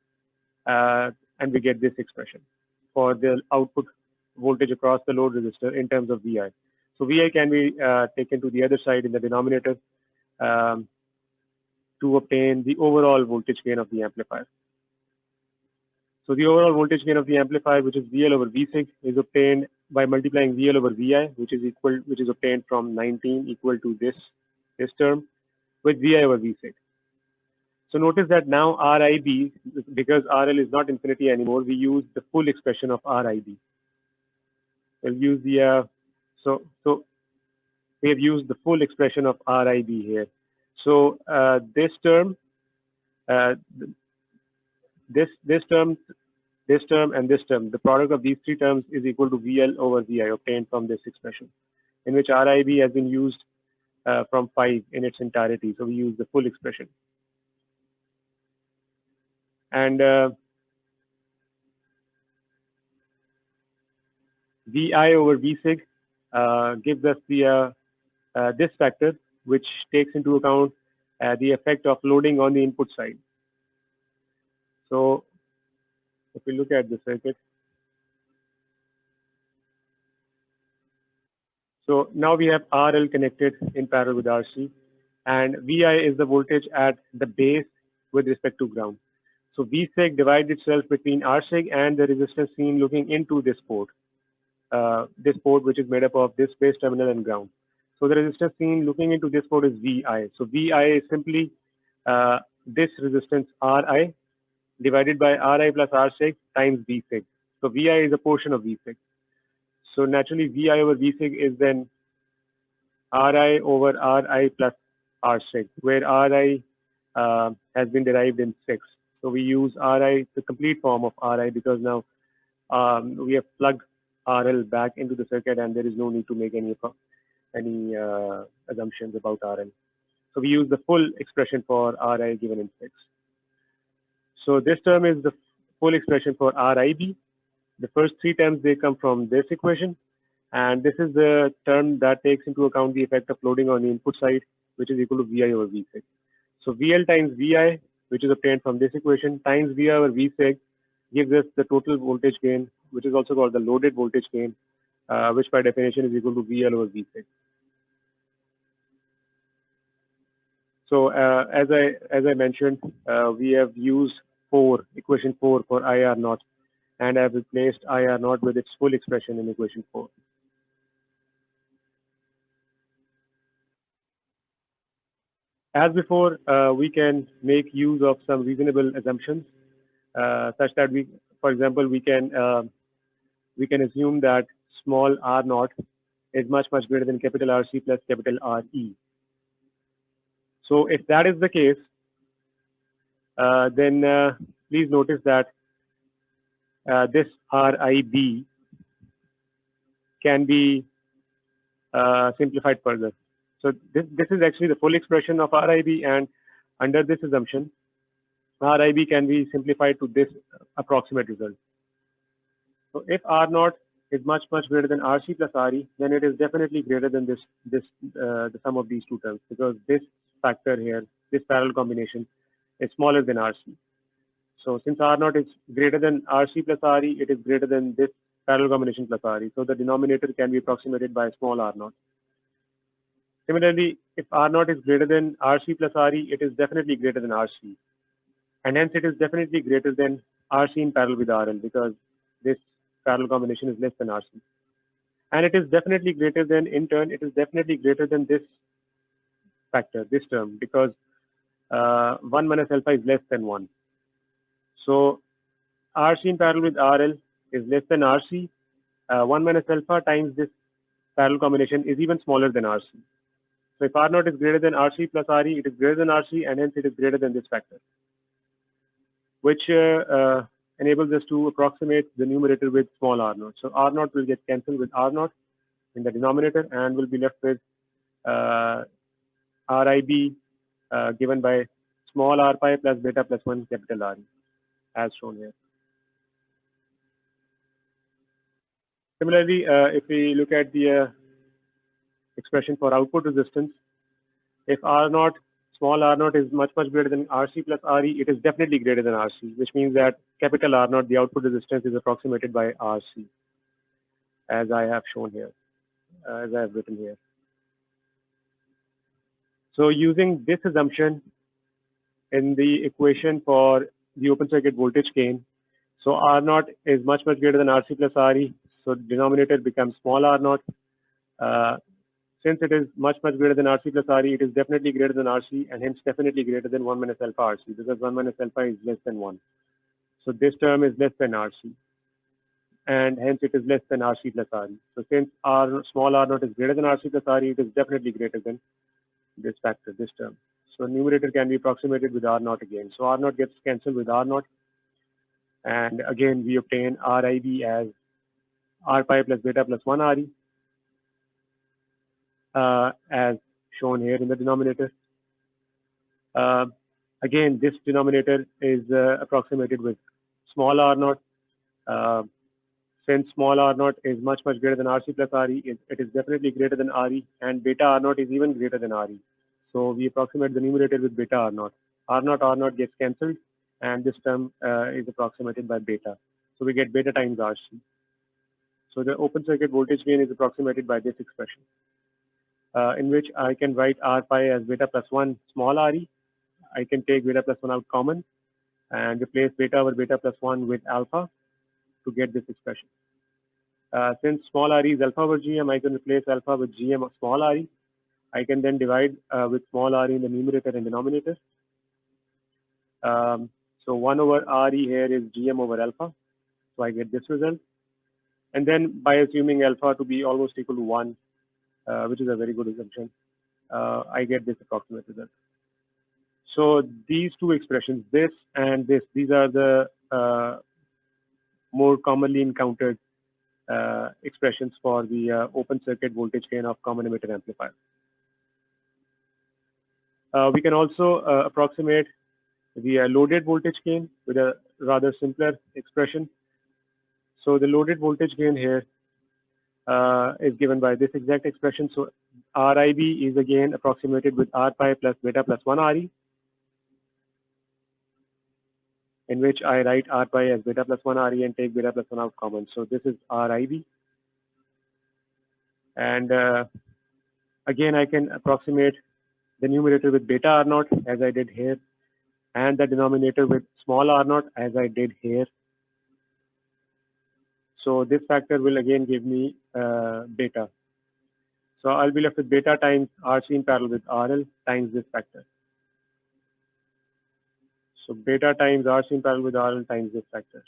And we get this expression for the output voltage across the load resistor in terms of VI. So VI can be taken to the other side in the denominator to obtain the overall voltage gain of the amplifier. So the overall voltage gain of the amplifier, which is VL over Vsig, is obtained by multiplying VL over VI, which is obtained from 19 equal to this term, with VI over Vsig. So notice that now RIB, because RL is not infinity anymore, we use the full expression of RIB. We'll use the so we have used the full expression of RIB here. So this term, this term, and this term, the product of these three terms is equal to VL over VI obtained from this expression, in which RIB has been used from 5 in its entirety. So we use the full expression. And VI over Vsig gives us the this factor, which takes into account the effect of loading on the input side. So if we look at the circuit, so now we have RL connected in parallel with RC, and VI is the voltage at the base with respect to ground. So Vsig divides itself between Rsig and the resistance seen looking into this port which is made up of this base terminal and ground. So the resistance seen looking into this port is VI. So VI is simply this resistance Ri divided by Ri plus Rsig times Vsig. So VI is a portion of Vsig. So naturally VI over Vsig is then Ri over Ri plus Rsig, where Ri has been derived in 6. So we use Ri, the complete form of Ri, because now we have plugged RL back into the circuit, and there is no need to make any assumptions about RL. So we use the full expression for Ri given in 6. So this term is the full expression for RIB. The first 3 terms, they come from this equation, and this is the term that takes into account the effect of loading on the input side, which is equal to VI over Vsig. So VL times VI, which is obtained from this equation, times VI over Vsig, gives us the total voltage gain, which is also called the loaded voltage gain, which by definition is equal to VL over Vsig. So as I mentioned, we have used equation 4 for IR naught, and I have replaced IR naught with its full expression in equation 4. As before, we can make use of some reasonable assumptions, such that for example, we can assume that small r naught is much greater than capital RC plus capital RE. So if that is the case, then please notice that this RIB can be simplified further. So this is actually the full expression of RIB, and under this assumption, RIB can be simplified to this approximate result. So if R naught is much greater than RC plus RE, then it is definitely greater than the sum of these two terms, because this factor here, this parallel combination, is smaller than RC. So since R naught is greater than RC plus RE, it is greater than this parallel combination plus RE. So the denominator can be approximated by small r naught. Similarly, if R naught is greater than RC plus RE, it is definitely greater than RC. And hence it is definitely greater than RC in parallel with RL, because this parallel combination is less than RC. And it is definitely greater than, in turn, it is definitely greater than this factor, this term, because 1 minus alpha is less than 1. So RC in parallel with RL is less than RC. 1 minus alpha times this parallel combination is even smaller than RC. So if R naught is greater than RC plus RE, it is greater than RC, and hence it is greater than this factor, which enables us to approximate the numerator with small r naught. So r naught will get cancelled with r naught in the denominator, and will be left with RIB given by small r pi plus beta plus 1 capital R, as shown here. Similarly, if we look at the expression for output resistance, if R naught, small r naught is much greater than RC plus RE, it is definitely greater than RC, which means that capital R naught, the output resistance, is approximated by RC, as I have shown here, as I have written here. So using this assumption in the equation for the open circuit voltage gain, so R naught is much greater than RC plus RE, so denominator becomes small r naught. Since it is much greater than RC plus RE, it is definitely greater than RC, and hence definitely greater than 1 minus alpha RC, because 1 minus alpha is less than 1. So this term is less than RC, and hence it is less than RC plus RE. So since small r naught is greater than RC plus RE, it is definitely greater than this factor, this term. So numerator can be approximated with R naught again. So R naught gets cancelled with R naught, and again we obtain RIB as R pi plus beta plus 1 RE, as shown here in the denominator. Again, this denominator is approximated with small r naught. Since small r naught is much greater than RC plus RE, it is definitely greater than RE, and beta R naught is even greater than RE. So we approximate the numerator with beta R naught. R naught gets cancelled, and this term is approximated by beta. So we get beta times RC. So the open circuit voltage gain is approximated by this expression, in which I can write R pi as beta plus 1 small RE. I can take beta plus 1 out common and replace beta over beta plus 1 with alpha to get this expression. Since small re is alpha over gm, I can replace alpha with gm of small re. I can then divide with small re in the numerator and denominator. So 1 over re here is gm over alpha. So I get this result. And then by assuming alpha to be almost equal to 1, which is a very good assumption, I get this approximate result. So these two expressions, this and this, these are the more commonly encountered expressions for the open circuit voltage gain of common emitter amplifier. We can also approximate the loaded voltage gain with a rather simpler expression. So the loaded voltage gain here is given by this exact expression. So RIB is again approximated with R pi plus beta plus 1 RE, in which I write R pi as beta plus 1 RE and take beta plus 1 out common. So this is RIB. And again, I can approximate the numerator with beta R naught as I did here, and the denominator with small r naught as I did here. So this factor will again give me beta. So I'll be left with beta times RC in parallel with RL times this factor. So beta times RC in parallel with RL times this factor.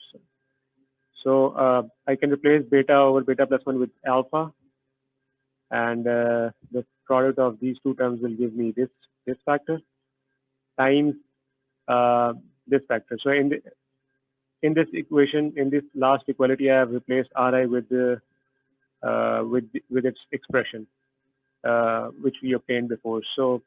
So I can replace beta over beta plus 1 with alpha, and the product of these two terms will give me this factor times this factor. So in this equation, in this last equality, I have replaced Ri with its expression, which we obtained before. So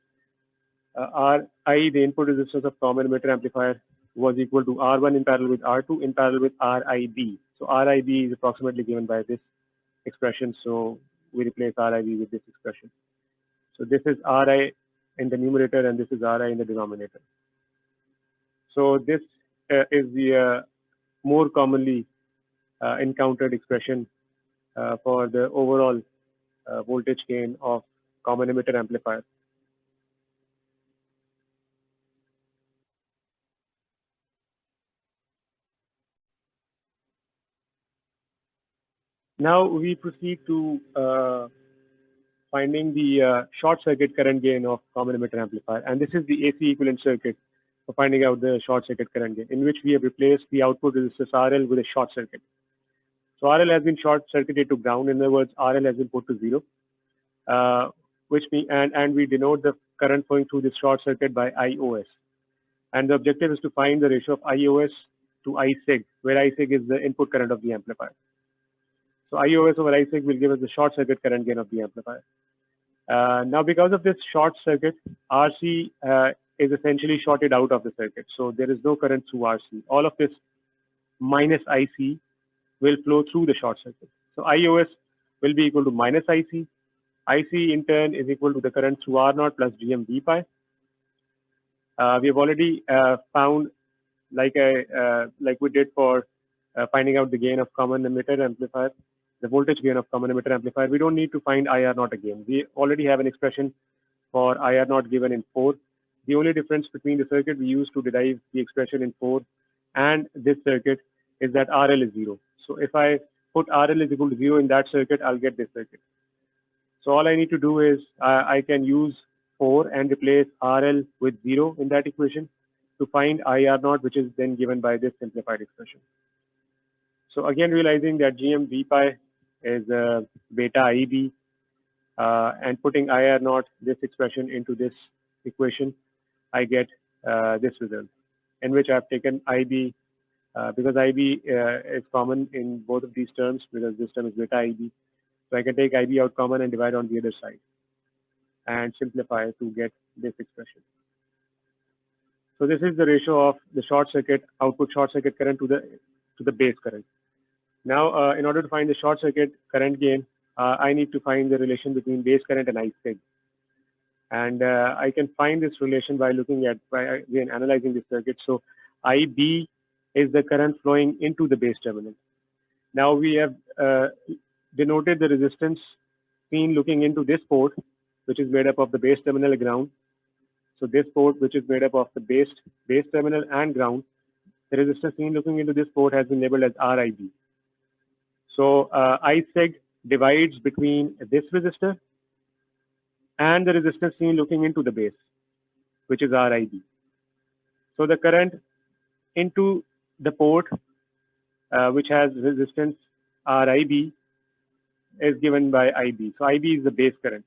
Ri, the input resistance of common emitter amplifier, was equal to R1 in parallel with R2 in parallel with RIB. So RIB is approximately given by this expression. So we replace RIB with this expression. So this is Ri in the numerator, and this is Ri in the denominator. So this is the more commonly encountered expression for the overall voltage gain of common emitter amplifier. Now we proceed to finding the short circuit current gain of common emitter amplifier, and this is the AC equivalent circuit for finding out the short circuit current gain, in which we have replaced the output resistance RL with a short circuit. So RL has been short circuited to ground. In other words, RL has been put to zero, which mean and we denote the current flowing through this short circuit by IOS. And the objective is to find the ratio of IOS to ISIG, where ISIG is the input current of the amplifier. So IOS over ISIG will give us the short circuit current gain of the amplifier. Now, because of this short circuit, RC is essentially shorted out of the circuit. So there is no current through RC. All of this minus IC will flow through the short circuit. So IOS will be equal to minus IC. IC in turn is equal to the current through R0 plus GM V pi. We have already found, like we did for finding out the gain of common emitter amplifier, the voltage gain of common emitter amplifier. We don't need to find IR0 again. We already have an expression for IR0 given in 4. The only difference between the circuit we use to derive the expression in 4 and this circuit is that RL is 0. So if I put RL is equal to 0 in that circuit, I'll get this circuit. So all I need to do is I can use 4 and replace RL with 0 in that equation to find IR0, which is then given by this simplified expression. So again, realizing that GM V pi is beta IB, and putting IR0, this expression, into this equation, I get this result, in which I've taken IB, because IB is common in both of these terms, because this term is beta IB. So I can take IB out common and divide on the other side and simplify to get this expression. So this is the ratio of the short circuit output short circuit current to the base current. Now, in order to find the short circuit current gain, I need to find the relation between base current and ISIG. And I can find this relation by looking at, again, analyzing the circuit. So IB is the current flowing into the base terminal. Now we have denoted the resistance seen looking into this port, which is made up of the base terminal and ground. So this port, which is made up of the base terminal and ground, the resistance seen looking into this port has been labeled as RIB. So ISIG divides between this resistor and the resistance seen looking into the base, which is RIB. So the current into the port, which has resistance RIB, is given by IB. So IB is the base current.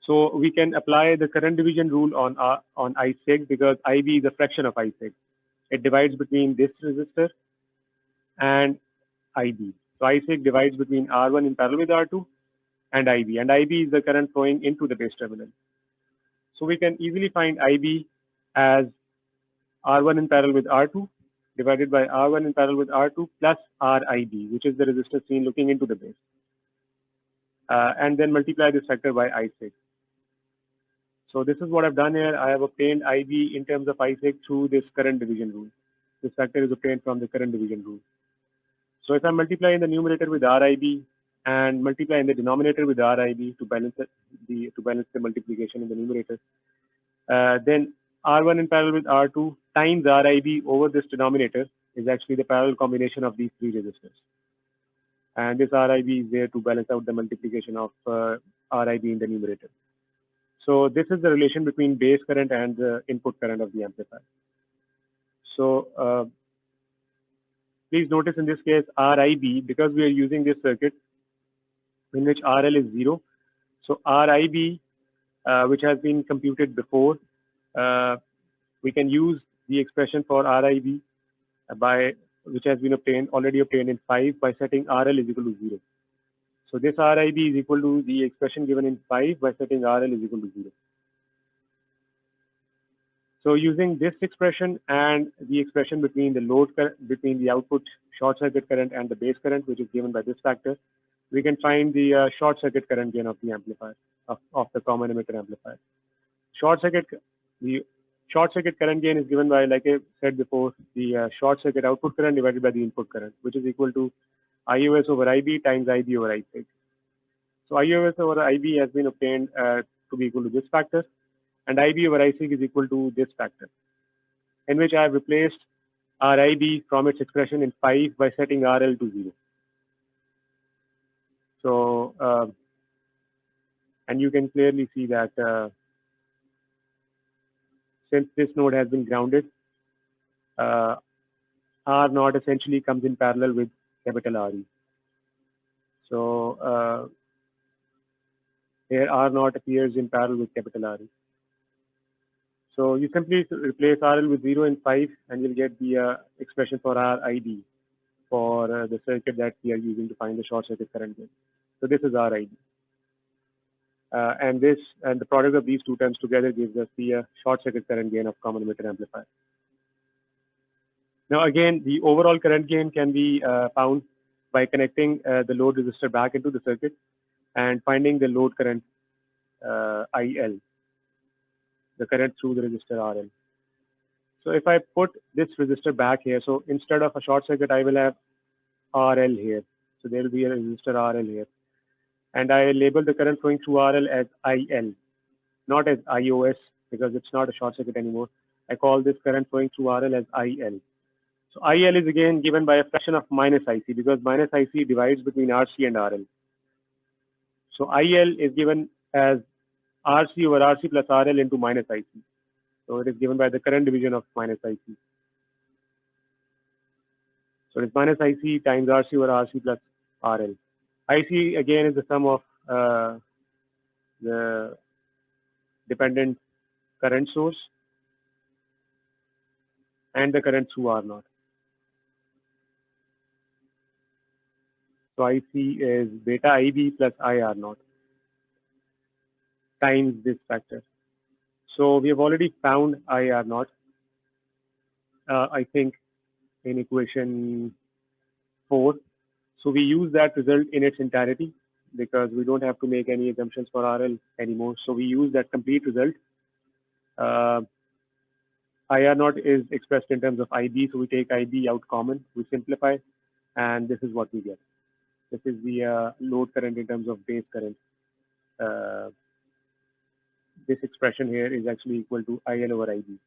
So we can apply the current division rule on ISIG, because IB is a fraction of ISIG. It divides between this resistor and IB. So ISIG divides between R1 in parallel with R2 and IB is the current flowing into the base terminal. So we can easily find IB as R1 in parallel with R2 divided by R1 in parallel with R2 plus RIB, which is the resistor seen looking into the base, and then multiply this factor by ISIG. So this is what I've done here. I have obtained IB in terms of ISIG through this current division rule. This factor is obtained from the current division rule. So if I multiply in the numerator with RIB and multiply in the denominator with RIB to balance the multiplication in the numerator, then R1 in parallel with R2 times RIB over this denominator is actually the parallel combination of these three resistors. And this RIB is there to balance out the multiplication of RIB in the numerator. So this is the relation between base current and the input current of the amplifier. So please notice in this case RIB, because we are using this circuit in which RL is 0. So RIB, which has been computed before, we can use the expression for RIB which has been already obtained in 5 by setting RL is equal to 0. So this RIB is equal to the expression given in 5 by setting RL is equal to 0. So using this expression and the expression between the output short circuit current and the base current, which is given by this factor, we can find the short circuit current gain of the amplifier, of the common emitter amplifier. The short circuit current gain is given by, like I said before, the short circuit output current divided by the input current, which is equal to IOS over IB times IB over ISIG. So IOS over IB has been obtained to be equal to this factor, and IB over ISIG is equal to this factor, in which I have replaced RIB from its expression in 5 by setting RL to 0. So, and you can clearly see that since this node has been grounded, uh, R naught essentially comes in parallel with capital RE. So here R naught appears in parallel with capital RE. So you simply replace RL with 0 and 5, and you'll get the expression for RID for the circuit that we are using to find the short circuit current gain. So this is RID. And the product of these two terms together gives us the short circuit current gain of common emitter amplifier. Now again, the overall current gain can be found by connecting the load resistor back into the circuit and finding the load current IL, the current through the resistor RL. So if I put this resistor back here, so instead of a short circuit, I will have RL here. So there will be a resistor RL here. And I label the current flowing through RL as IL, not as IOS, because it's not a short circuit anymore. I call this current flowing through RL as IL. So IL is again given by a fraction of minus IC, because minus IC divides between RC and RL. So IL is given as RC over RC plus RL into minus IC. So it is given by the current division of minus IC. So it's minus IC times RC over RC plus RL. IC again is the sum of the dependent current source and the current through R naught. So IC is beta IB plus IR naught times this factor. So we have already found IR naught, I think, in equation 4. So we use that result in its entirety because we don't have to make any assumptions for RL anymore. So we use that complete result. IR naught is expressed in terms of IB, so we take IB out common, we simplify, and this is what we get. This is the load current in terms of base current. This expression here is actually equal to IL over IB.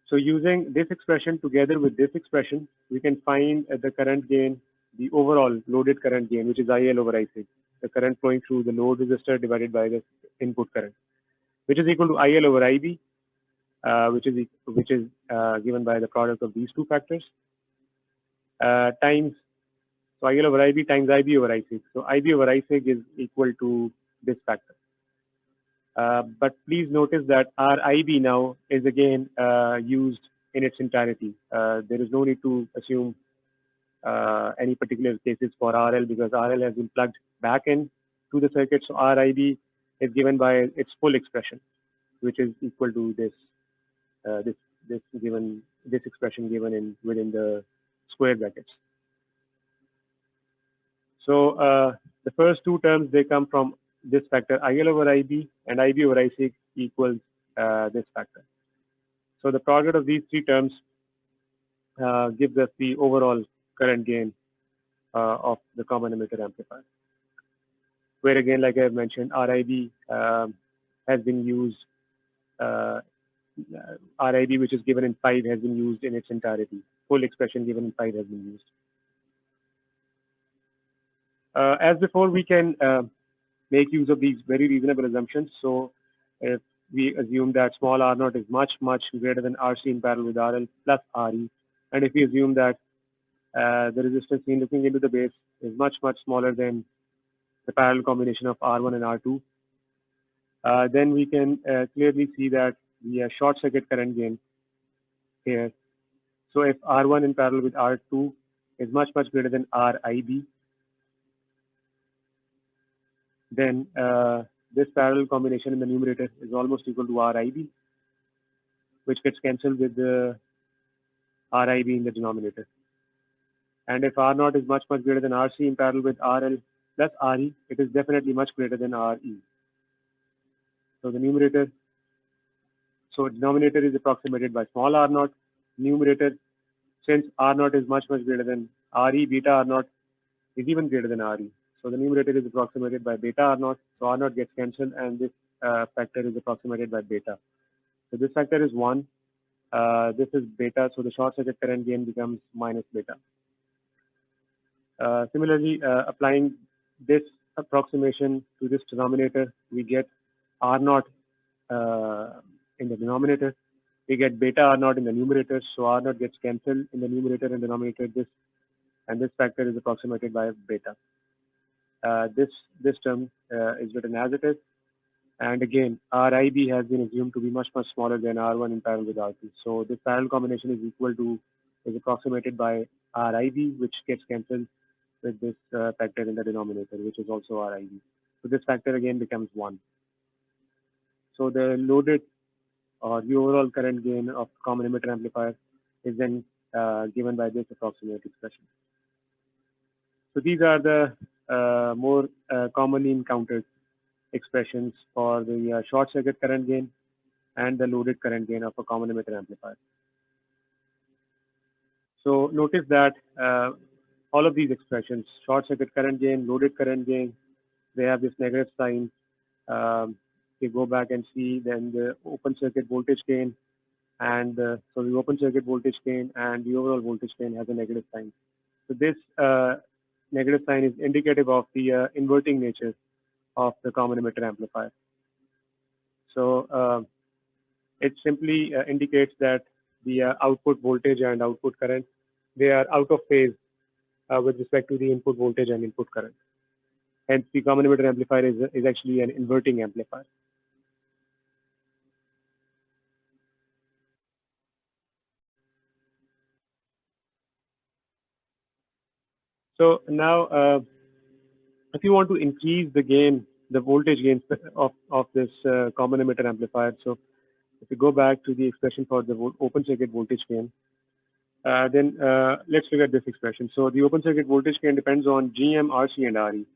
So using this expression together with this expression, we can find the current gain, the overall loaded current gain, which is IL over IC, the current flowing through the load resistor divided by the input current, which is equal to IL over IB, which is given by the product of these two factors, times, so IL over IB times IB over IC. So IB over IC is equal to this factor. But please notice that RIB now is again used in its entirety. There is no need to assume any particular cases for RL because RL has been plugged back in to the circuit. So RIB is given by its full expression, which is equal to this this expression given within the square brackets. So the first two terms, they come from this factor IL over IB, and IB over IC equals this factor. So the product of these three terms gives us the overall current gain of the common emitter amplifier, where again, like I have mentioned, RIB has been used. RIB, which is given in 5, has been used in its entirety. Full expression given in 5 has been used. As before, we can make use of these very reasonable assumptions. So if we assume that small r naught is much, much greater than RC in parallel with RL plus RE, and if we assume that the resistance seen looking into the base is much, much smaller than the parallel combination of R1 and R2, then we can clearly see that the short circuit current gain here. So if R1 in parallel with R2 is much, much greater than RIB, then this parallel combination in the numerator is almost equal to RIB, which gets cancelled with the RIB in the denominator. And if R naught is much, much greater than RC in parallel with RL plus RE, it is definitely much greater than RE. So the numerator, so denominator is approximated by small r naught. Numerator, since R naught is much, much greater than RE, beta R naught is even greater than RE. So the numerator is approximated by beta R naught. So R naught gets cancelled, and this factor is approximated by beta. So this factor is 1. This is beta. So the short circuit current gain becomes minus beta. Similarly, applying this approximation to this denominator, we get R naught in the denominator. We get beta R naught in the numerator, so R naught gets cancelled in the numerator and denominator. This factor is approximated by beta. This term is written as it is, and again RIB has been assumed to be much smaller than R1 in parallel with R2. So this parallel combination is approximated by RIB, which gets cancelled with this factor in the denominator, which is also RIB. So this factor again becomes 1. So the loaded or the overall current gain of common emitter amplifier is then given by this approximate expression. So these are the more commonly encountered expressions for the short circuit current gain and the loaded current gain of a common emitter amplifier. So notice that all of these expressions, short circuit current gain, loaded current gain, they have this negative sign. You go back and see then the open circuit voltage gain, and so the open circuit voltage gain and the overall voltage gain has a negative sign. So this negative sign is indicative of the inverting nature of the common emitter amplifier. So it simply indicates that the output voltage and output current, they are out of phase with respect to the input voltage and input current. Hence, the common emitter amplifier is actually an inverting amplifier. So now, if you want to increase the gain, the voltage gain of this common emitter amplifier, so if you go back to the expression for the open circuit voltage gain, then let's look at this expression. So the open circuit voltage gain depends on GM, RC, and RE.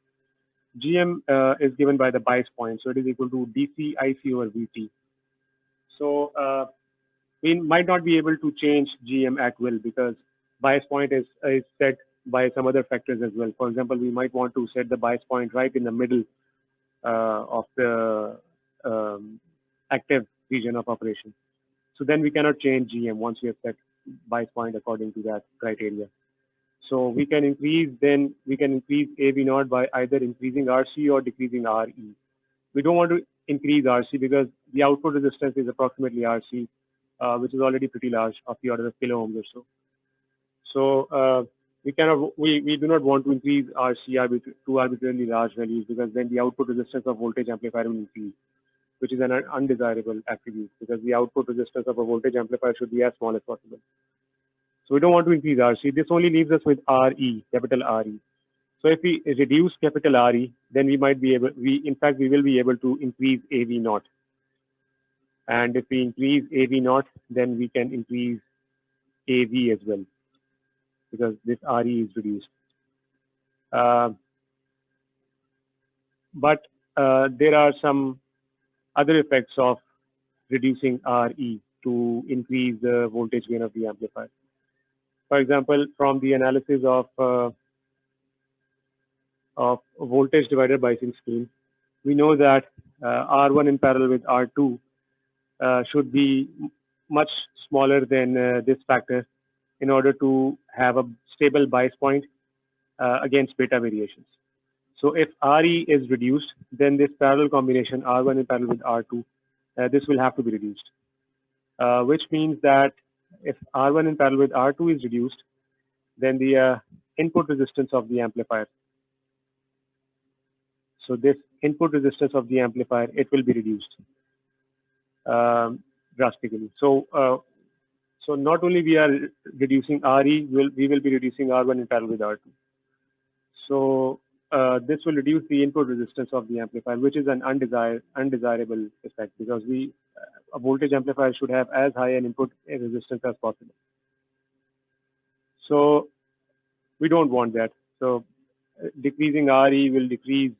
GM is given by the bias point, so it is equal to DC IC over VT. So we might not be able to change GM at will because bias point is set by some other factors as well. For example, we might want to set the bias point right in the middle of the active region of operation. So then we cannot change GM once we have set bias point according to that criteria. So we can increase AV naught by either increasing RC or decreasing RE. We don't want to increase RC because the output resistance is approximately RC, which is already pretty large, of the order of kilo ohms or so. So we do not want to increase RC to arbitrarily large values because then the output resistance of voltage amplifier will increase, which is an undesirable attribute because the output resistance of a voltage amplifier should be as small as possible. So we don't want to increase RC. This only leaves us with RE, capital RE. So if we reduce capital RE, then we might be able, in fact, we will be able to increase AV naught. And if we increase AV naught, then we can increase AV as well, because this RE is reduced. But there are some other effects of reducing RE to increase the voltage gain of the amplifier. For example, from the analysis of voltage divider biasing scheme, we know that R1 in parallel with R2 should be much smaller than this factor in order to have a stable bias point against beta variations. So if RE is reduced, then this parallel combination R1 in parallel with R2, this will have to be reduced, which means that if R1 in parallel with R2 is reduced, then the input resistance of the amplifier, so this input resistance of the amplifier, it will be reduced drastically. So so not only we are reducing RE, we will be reducing R1 in parallel with R2. So this will reduce the input resistance of the amplifier, which is an undesirable effect because a voltage amplifier should have as high an input resistance as possible. So we don't want that. So decreasing RE will decrease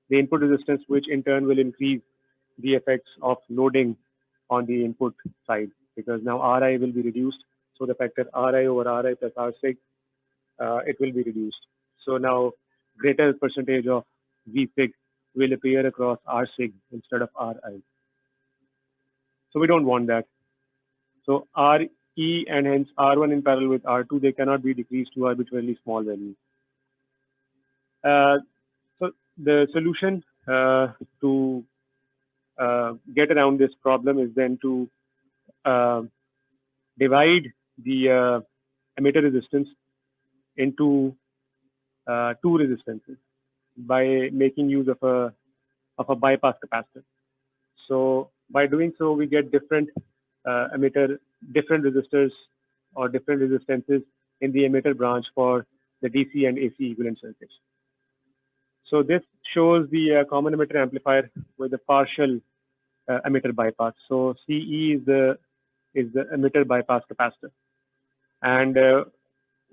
the input resistance, which in turn will increase the effects of loading on the input side, because now RI will be reduced. So the factor RI over RI plus R sig, it will be reduced. So now greater percentage of V sig will appear across R sig instead of RI. So we don't want that. So RE and hence R1 in parallel with R2, they cannot be decreased to arbitrarily small values. the solution to get around this problem is then to uh, divide the emitter resistance into two resistances by making use of a bypass capacitor. So by doing so, we get different different resistors or different resistances in the emitter branch for the DC and AC equivalent circuits. So this shows the common emitter amplifier with a partial emitter bypass. So CE is the emitter bypass capacitor, and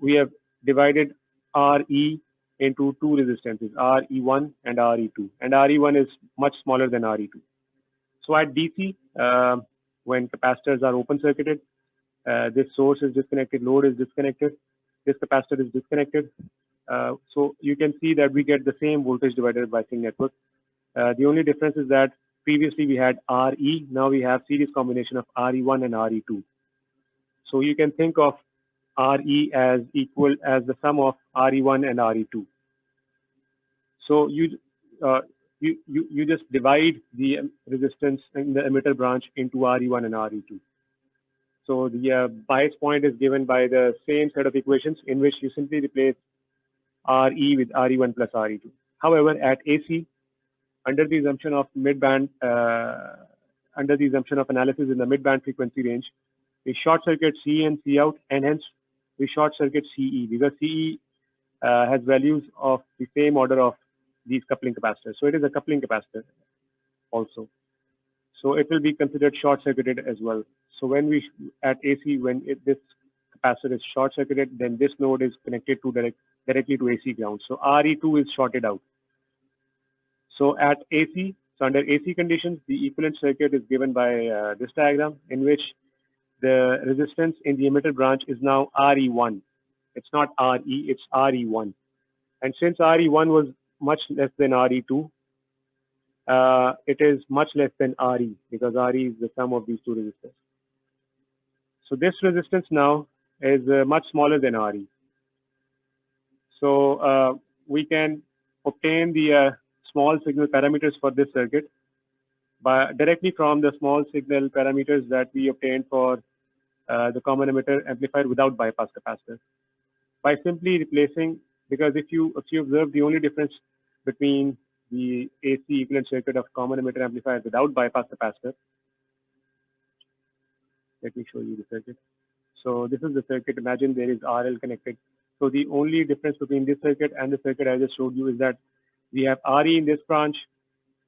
we have divided RE into two resistances, RE1 and RE2, and RE1 is much smaller than RE2. So at DC, when capacitors are open circuited, this source is disconnected, load is disconnected, this capacitor is disconnected. So you can see that we get the same voltage divided by biasing network. The only difference is that previously we had RE, now we have series combination of RE1 and RE2. So you can think of RE as equal as the sum of RE1 and RE2. So you just divide the resistance in the emitter branch into RE1 and RE2. So the bias point is given by the same set of equations in which you simply replace RE with RE1 plus RE2. However, at AC, under the assumption of midband, under the assumption of analysis in the midband frequency range, we short circuit CE and C out, and hence we short circuit CE because CE has values of the same order of these coupling capacitors. So it is a coupling capacitor also. So it will be considered short circuited as well. So when we at AC, when this capacitor is short circuited, then this node is connected to directly to AC ground. So RE2 is shorted out. So at AC, so under AC conditions, the equivalent circuit is given by this diagram in which the resistance in the emitter branch is now RE1. It's not RE, it's RE1. And since RE1 was much less than RE2, it is much less than RE because RE is the sum of these two resistors. So this resistance now is much smaller than RE. So we can obtain the small signal parameters for this circuit directly from the small signal parameters that we obtained for the common emitter amplifier without bypass capacitor. By simply replacing, because if you observe the only difference between the AC equivalent circuit of common emitter amplifier without bypass capacitor, let me show you the circuit. So this is the circuit. Imagine there is RL connected. So the only difference between this circuit and the circuit I just showed you is that we have RE in this branch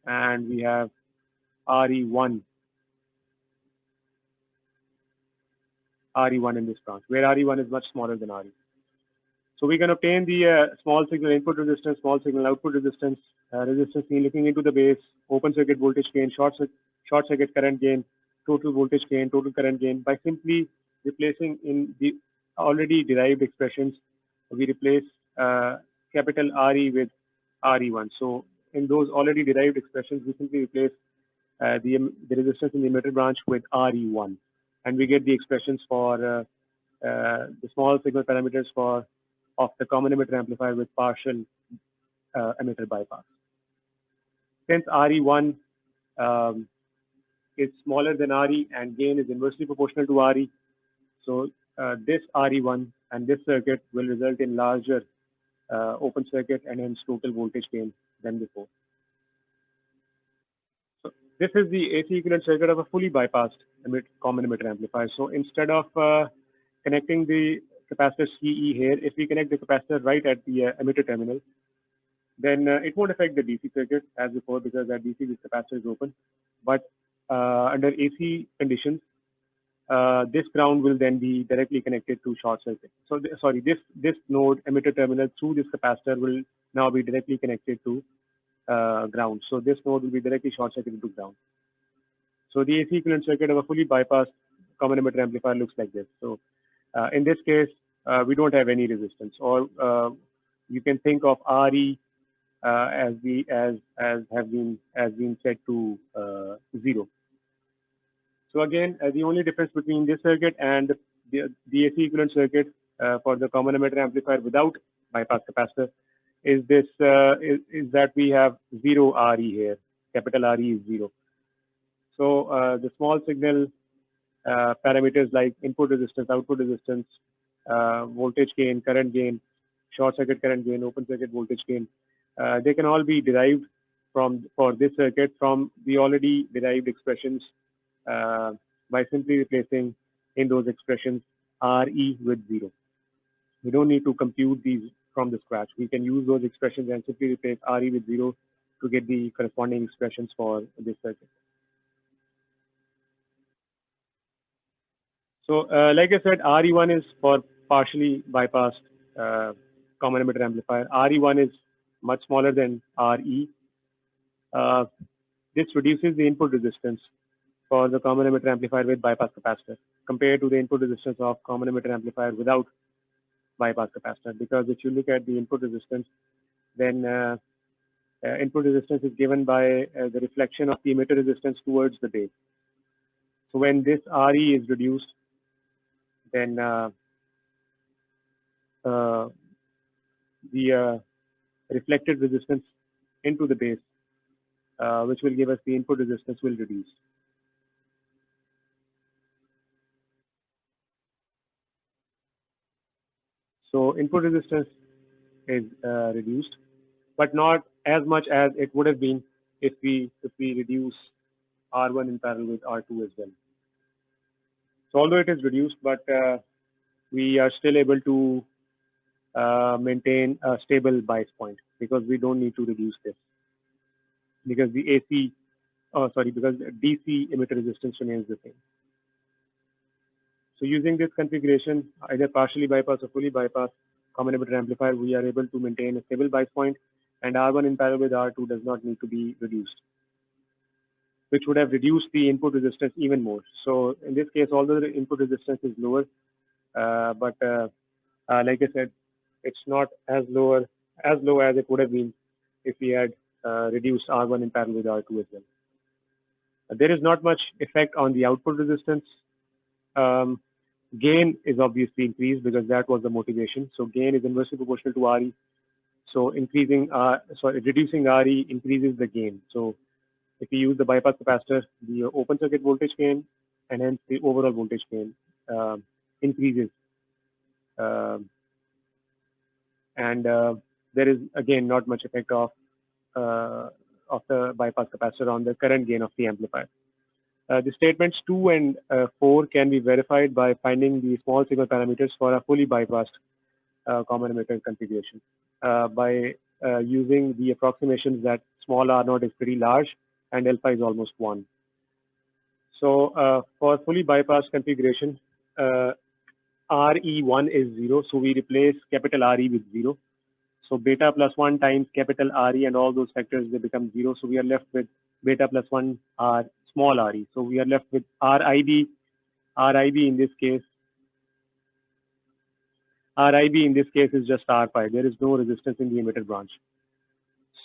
and we have RE1 in this branch, where RE1 is much smaller than RE. So we can obtain the small signal input resistance, small signal output resistance, resistance mean looking into the base, open circuit voltage gain, short circuit current gain, total voltage gain, total current gain. By simply replacing in the already derived expressions, we replace capital RE with RE1. So in those already derived expressions, we simply replace the resistance in the emitter branch with RE1, and we get the expressions for the small signal parameters of the common emitter amplifier with partial emitter bypass. Since RE1 is smaller than RE and gain is inversely proportional to RE, so this RE1 and this circuit will result in larger open circuit and hence total voltage gain than before. So this is the AC equivalent circuit of a fully bypassed common emitter amplifier. So instead of connecting the capacitor CE here, if we connect the capacitor right at the emitter terminal, then it won't affect the DC circuit as before because at DC this capacitor is open. But under AC conditions, this ground will then be directly connected to short circuit. So this node emitter terminal through this capacitor will now be directly connected to ground. So this node will be directly short circuited to ground. So the AC equivalent circuit of a fully bypassed common emitter amplifier looks like this. So in this case, we don't have any resistance, or you can think of RE as been set to 0. So again, the only difference between this circuit and the AC equivalent circuit for the common emitter amplifier without bypass capacitor is is that we have zero RE here. Capital RE is zero. So the small signal parameters like input resistance, output resistance, voltage gain, current gain, short circuit current gain, open circuit voltage gain, they can all be derived for this circuit from the already derived expressions uh, by simply replacing in those expressions RE with zero. We don't need to compute these from the scratch. We can use those expressions and simply replace RE with zero to get the corresponding expressions for this circuit. So, like I said, RE1 is for partially bypassed common emitter amplifier. RE1 is much smaller than RE. Uh, this reduces the input resistance for the common emitter amplifier with bypass capacitor compared to the input resistance of common emitter amplifier without bypass capacitor. Because if you look at the input resistance, then input resistance is given by the reflection of the emitter resistance towards the base. So when this RE is reduced, then the reflected resistance into the base, which will give us the input resistance will reduce. So input resistance is reduced, but not as much as it would have been if we reduce R1 in parallel with R2 as well. So although it is reduced, but we are still able to maintain a stable bias point because we don't need to reduce this because the AC, because DC emitter resistance remains the same. So using this configuration, either partially bypass or fully bypass common emitter amplifier, we are able to maintain a stable bias point, and R1 in parallel with R2 does not need to be reduced, which would have reduced the input resistance even more. So in this case, although the input resistance is lower, but like I said, it's not as low as it would have been if we had reduced R1 in parallel with R2 as well. There is not much effect on the output resistance. Gain is obviously increased because that was the motivation. So gain is inversely proportional to RE. So reducing RE increases the gain. So if we use the bypass capacitor, the open circuit voltage gain and hence the overall voltage gain increases. There is again not much effect of the bypass capacitor on the current gain of the amplifier. The statements 2 and 4 can be verified by finding the small signal parameters for a fully bypassed common emitter configuration by using the approximations that small r0 is pretty large and alpha is almost 1. So for fully bypassed configuration, RE1 is 0, so we replace capital RE with 0. So beta plus 1 times capital RE and all those factors, they become 0. So we are left with beta plus 1 R small RE. So we are left with RIB. RIB in this case is just R pi. There is no resistance in the emitter branch.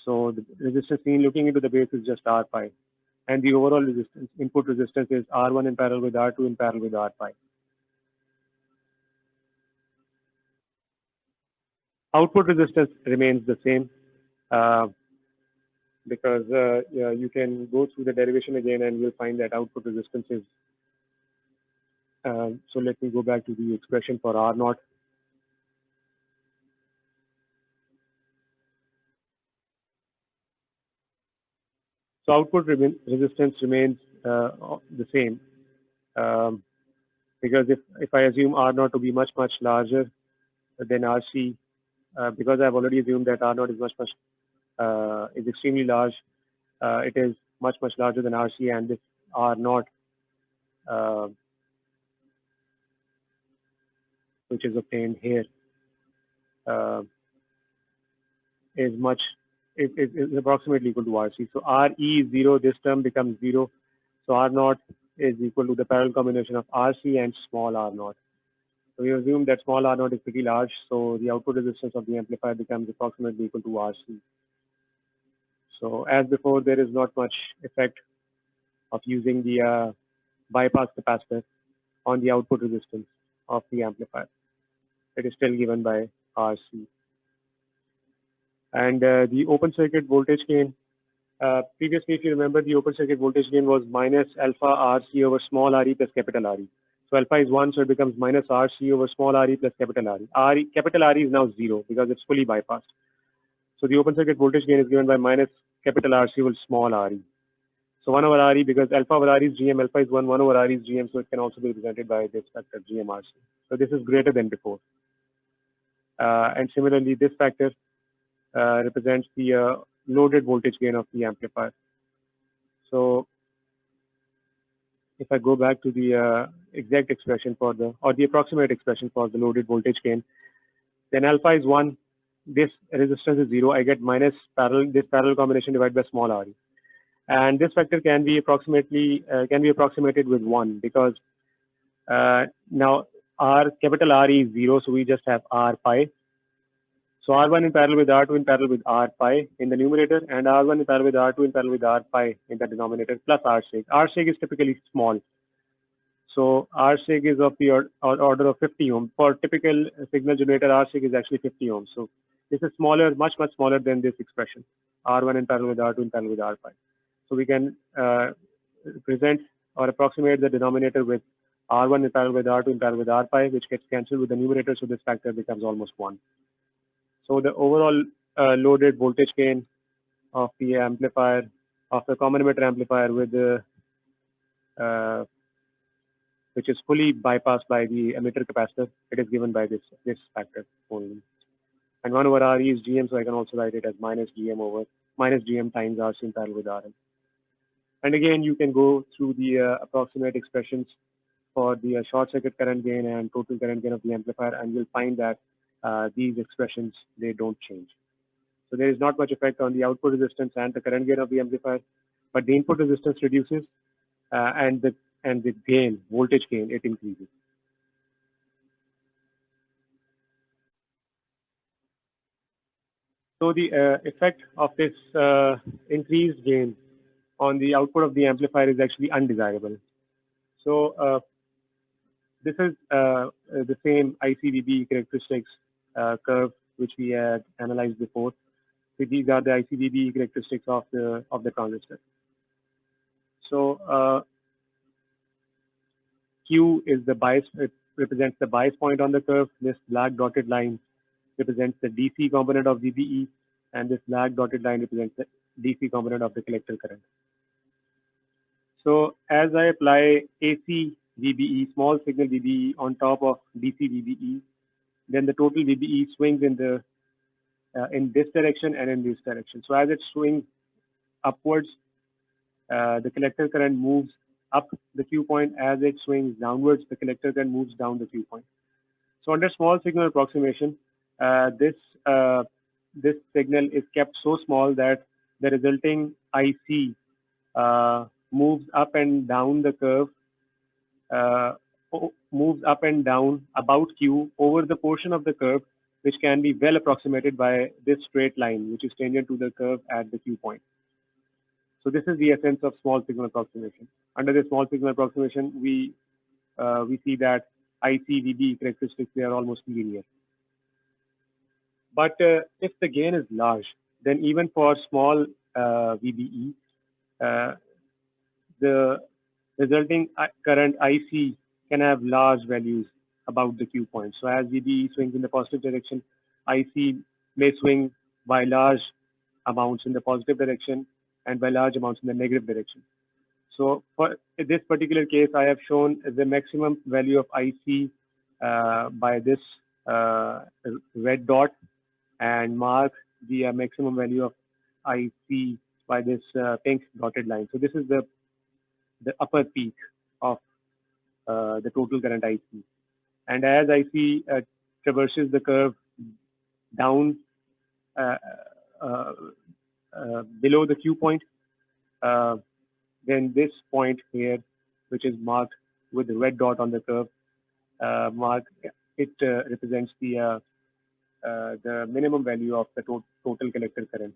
So the resistance seen looking into the base is just R pi. And the overall resistance, input resistance is R1 in parallel with R2 in parallel with R pi. Output resistance remains the same because you can go through the derivation again and you'll find that output resistance is. So let me go back to the expression for R0. So output resistance remains the same because if I assume R0 to be much larger than RC, because I've already assumed that R0 is is extremely large, it is much larger than RC, and this R0 which is obtained here is approximately equal to RC. So RE is 0, this term becomes 0. So R0 is equal to the parallel combination of RC and small R0. So we assume that small R0 is pretty large, so the output resistance of the amplifier becomes approximately equal to RC. So as before, there is not much effect of using the bypass capacitor on the output resistance of the amplifier. It is still given by RC. And the open circuit voltage gain, previously, if you remember, the open circuit voltage gain was minus alpha RC over small re plus capital RE. So alpha is 1, so it becomes minus RC over small re plus capital RE. Capital RE is now 0 because it's fully bypassed. So the open circuit voltage gain is given by minus capital RC over small re. So 1 over RE, because alpha over RE is GM, alpha is 1, 1 over RE is GM, so it can also be represented by this factor GMRC. So this is greater than before. And similarly, this factor represents the loaded voltage gain of the amplifier. So if I go back to the exact expression for the, or the approximate expression for the loaded voltage gain, then alpha is 1, this resistance is 0, I get minus this parallel combination divided by small re. And this factor can be approximated with 1, because now capital RE is 0, so we just have R pi. So R1 in parallel with R2 in parallel with R pi in the numerator, and R1 in parallel with R2 in parallel with R pi in the denominator, plus R sig. R sig is typically small. So R sig is of the order of 50 ohm. For typical signal generator, R sig is actually 50 ohms. So this is smaller, much smaller than this expression, R1 in parallel with R2 in parallel with R pi. So we can present or approximate the denominator with R1 in parallel with R2 in parallel with R pi, which gets cancelled with the numerator, so this factor becomes almost 1. So the overall loaded voltage gain of the amplifier, of the common emitter amplifier with the which is fully bypassed by the emitter capacitor, it is given by this factor only. And 1 over RE is GM, so I can also write it as minus GM times RC in parallel with RM. And again, you can go through the approximate expressions for the short circuit current gain and total current gain of the amplifier, and you'll find that these expressions, they don't change. So there is not much effect on the output resistance and the current gain of the amplifier, but the input resistance reduces and the gain, voltage gain, it increases. So the effect of this increased gain on the output of the amplifier is actually undesirable. So this is the same ICVB characteristics curve which we had analyzed before. So these are the ICVB characteristics of the transistor. So Q is the bias, it represents the bias point on the curve. This black dotted line represents the DC component of VBE, and this black dotted line represents the DC component of the collector current. So as I apply AC VBE, small signal VBE on top of DC VBE, then the total VBE swings in this direction and in this direction. So as it swings upwards, the collector current moves up the Q point. As it swings downwards, the collector current moves down the Q point. So under small signal approximation, this signal is kept so small that the resulting IC moves up and down the curve, moves up and down about Q over the portion of the curve which can be well approximated by this straight line, which is tangent to the curve at the Q point. So this is the essence of small signal approximation. Under the small signal approximation, we see that IC, VB characteristics, they are almost linear. But if the gain is large, then even for small VBE, the resulting current IC can have large values about the Q point. So as VBE swings in the positive direction, IC may swing by large amounts in the positive direction and by large amounts in the negative direction. So for this particular case, I have shown the maximum value of IC by this red dot, and mark the maximum value of IC by this pink dotted line. So this is the upper peak of the total current IC. And as IC traverses the curve down below the Q point, then this point here, which is marked with the red dot on the curve, it represents the minimum value of the total collector current.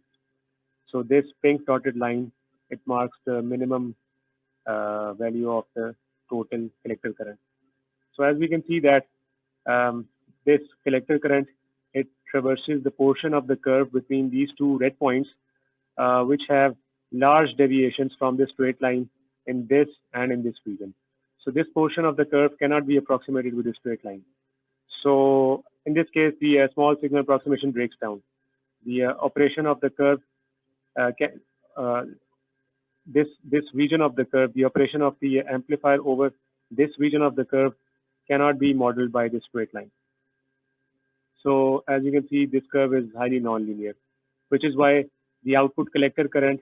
So this pink dotted line, it marks the minimum value of the total collector current. So as we can see that this collector current, it traverses the portion of the curve between these two red points, which have large deviations from the straight line in this and in this region. So this portion of the curve cannot be approximated with a straight line. So in this case, the small signal approximation breaks down. The operation of the curve this region of the curve, the operation of the amplifier over this region of the curve cannot be modeled by this straight line. So as you can see, this curve is highly nonlinear, which is why the output collector current,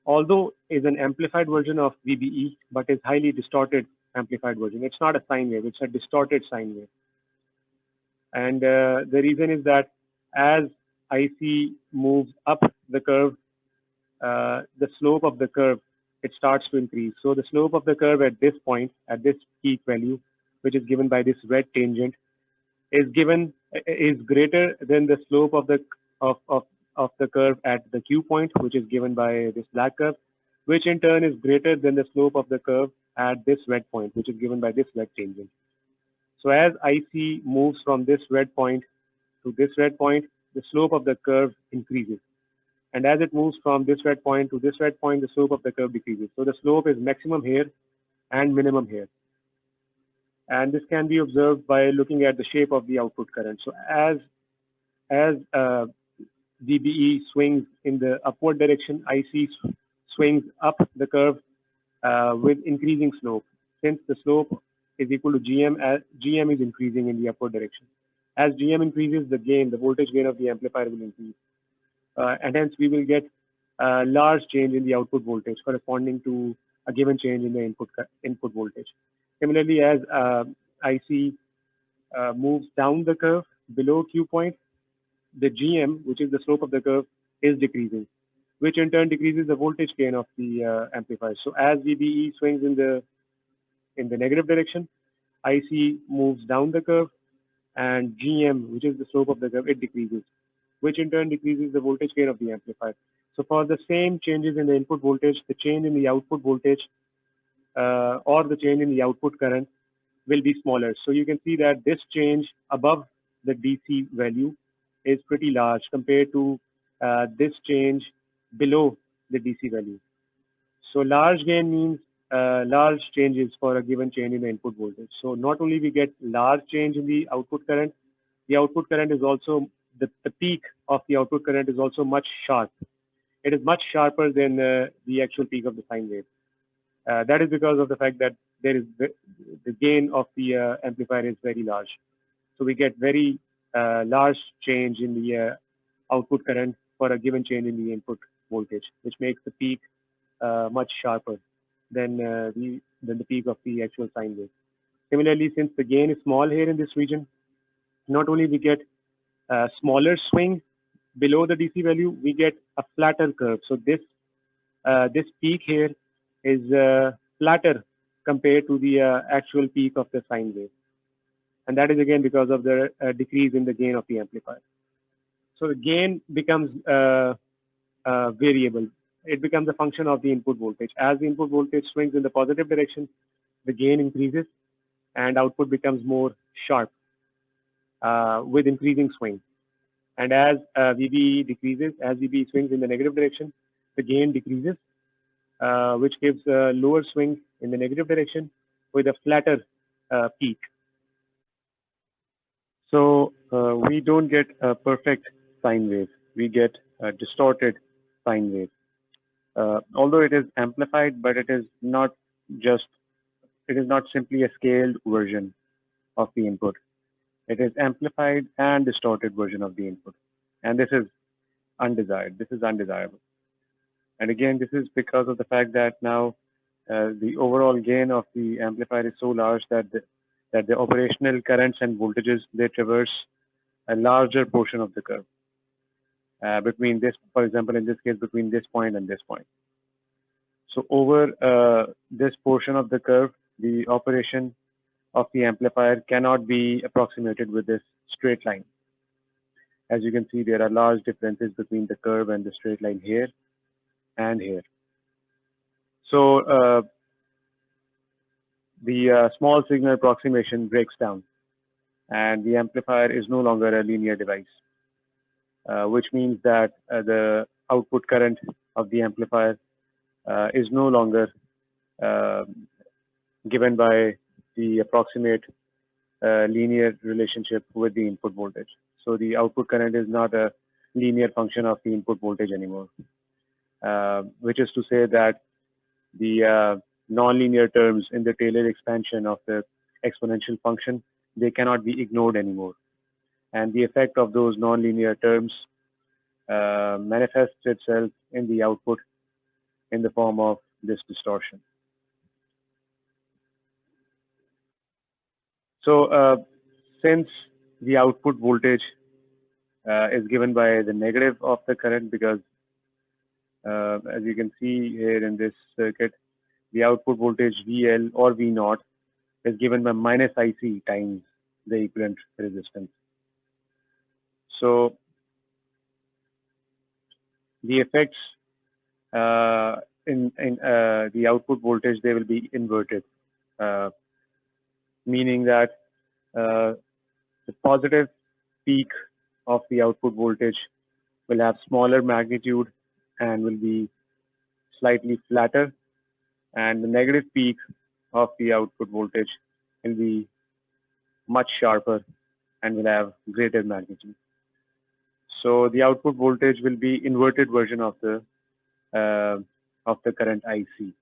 although is an amplified version of VBE, but is highly distorted amplified version. It's not a sine wave, it's a distorted sine wave. And the reason is that as IC moves up the curve, the slope of the curve, it starts to increase. So the slope of the curve at this point, at this peak value, which is given by this red tangent, is greater than the slope of the curve at the Q point, which is given by this black curve, which in turn is greater than the slope of the curve at this red point, which is given by this red tangent. So as IC moves from this red point to this red point, the slope of the curve increases. And as it moves from this red point to this red point, the slope of the curve decreases. So the slope is maximum here and minimum here. And this can be observed by looking at the shape of the output current. So as VBE swings in the upward direction, IC swings up the curve with increasing slope. Since the slope is equal to GM, as GM is increasing in the upward direction. As GM increases, the gain, the voltage gain of the amplifier will increase. And hence we will get a large change in the output voltage corresponding to a given change in the input voltage. Similarly, as IC moves down the curve below Q point, the GM, which is the slope of the curve, is decreasing, which in turn decreases the voltage gain of the amplifier. So as VBE swings in the negative direction, IC moves down the curve, and GM, which is the slope of the curve, it decreases, which in turn decreases the voltage gain of the amplifier. So for the same changes in the input voltage, the change in the output voltage or the change in the output current will be smaller. So you can see that this change above the DC value is pretty large compared to this change below the DC value. So large gain means large changes for a given change in the input voltage. So not only we get large change in the output current is also, the peak of the output current is also much sharp. It is much sharper than the actual peak of the sine wave. That is because of the fact that there is the gain of the amplifier is very large. So we get very large change in the output current for a given change in the input voltage, which makes the peak much sharper than the peak of the actual sine wave. Similarly, since the gain is small here in this region, not only we get a smaller swing below the DC value, we get a flatter curve. So this peak here is flatter compared to the actual peak of the sine wave. And that is again because of the decrease in the gain of the amplifier. So the gain becomes variable. It becomes a function of the input voltage. As the input voltage swings in the positive direction, the gain increases and output becomes more sharp with increasing swing. And as VB decreases, as VB swings in the negative direction, the gain decreases, which gives a lower swing in the negative direction with a flatter peak. So we don't get a perfect sine wave. We get a distorted sine wave. Although it is amplified, but it is not simply a scaled version of the input. It is amplified and distorted version of the input. And this is undesired. This is undesirable. And again, this is because of the fact that now the overall gain of the amplifier is so large that the operational currents and voltages, they traverse a larger portion of the curve between this, for example, in this case, between this point and this point. So over this portion of the curve, the operation of the amplifier cannot be approximated with this straight line. As you can see, there are large differences between the curve and the straight line here and here. So the small signal approximation breaks down, and the amplifier is no longer a linear device. which means that the output current of the amplifier is no longer uh, given by the approximate linear relationship with the input voltage. So the output current is not a linear function of the input voltage anymore, which is to say that the nonlinear terms in the Taylor expansion of the exponential function, they cannot be ignored anymore. And the effect of those nonlinear terms manifests itself in the output in the form of this distortion. So since the output voltage is given by the negative of the current, because as you can see here in this circuit, the output voltage VL or V naught is given by minus IC times the equivalent resistance. So the effects in the output voltage, they will be inverted, meaning that the positive peak of the output voltage will have smaller magnitude and will be slightly flatter, and the negative peak of the output voltage will be much sharper and will have greater magnitude. So the output voltage will be inverted version of the current IC,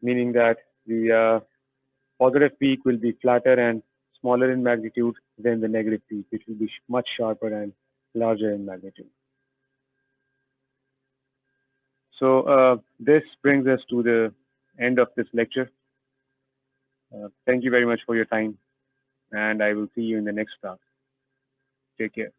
meaning that the positive peak will be flatter and smaller in magnitude than the negative peak, which will be much sharper and larger in magnitude. So this brings us to the end of this lecture. Thank you very much for your time, and I will see you in the next class. Take care.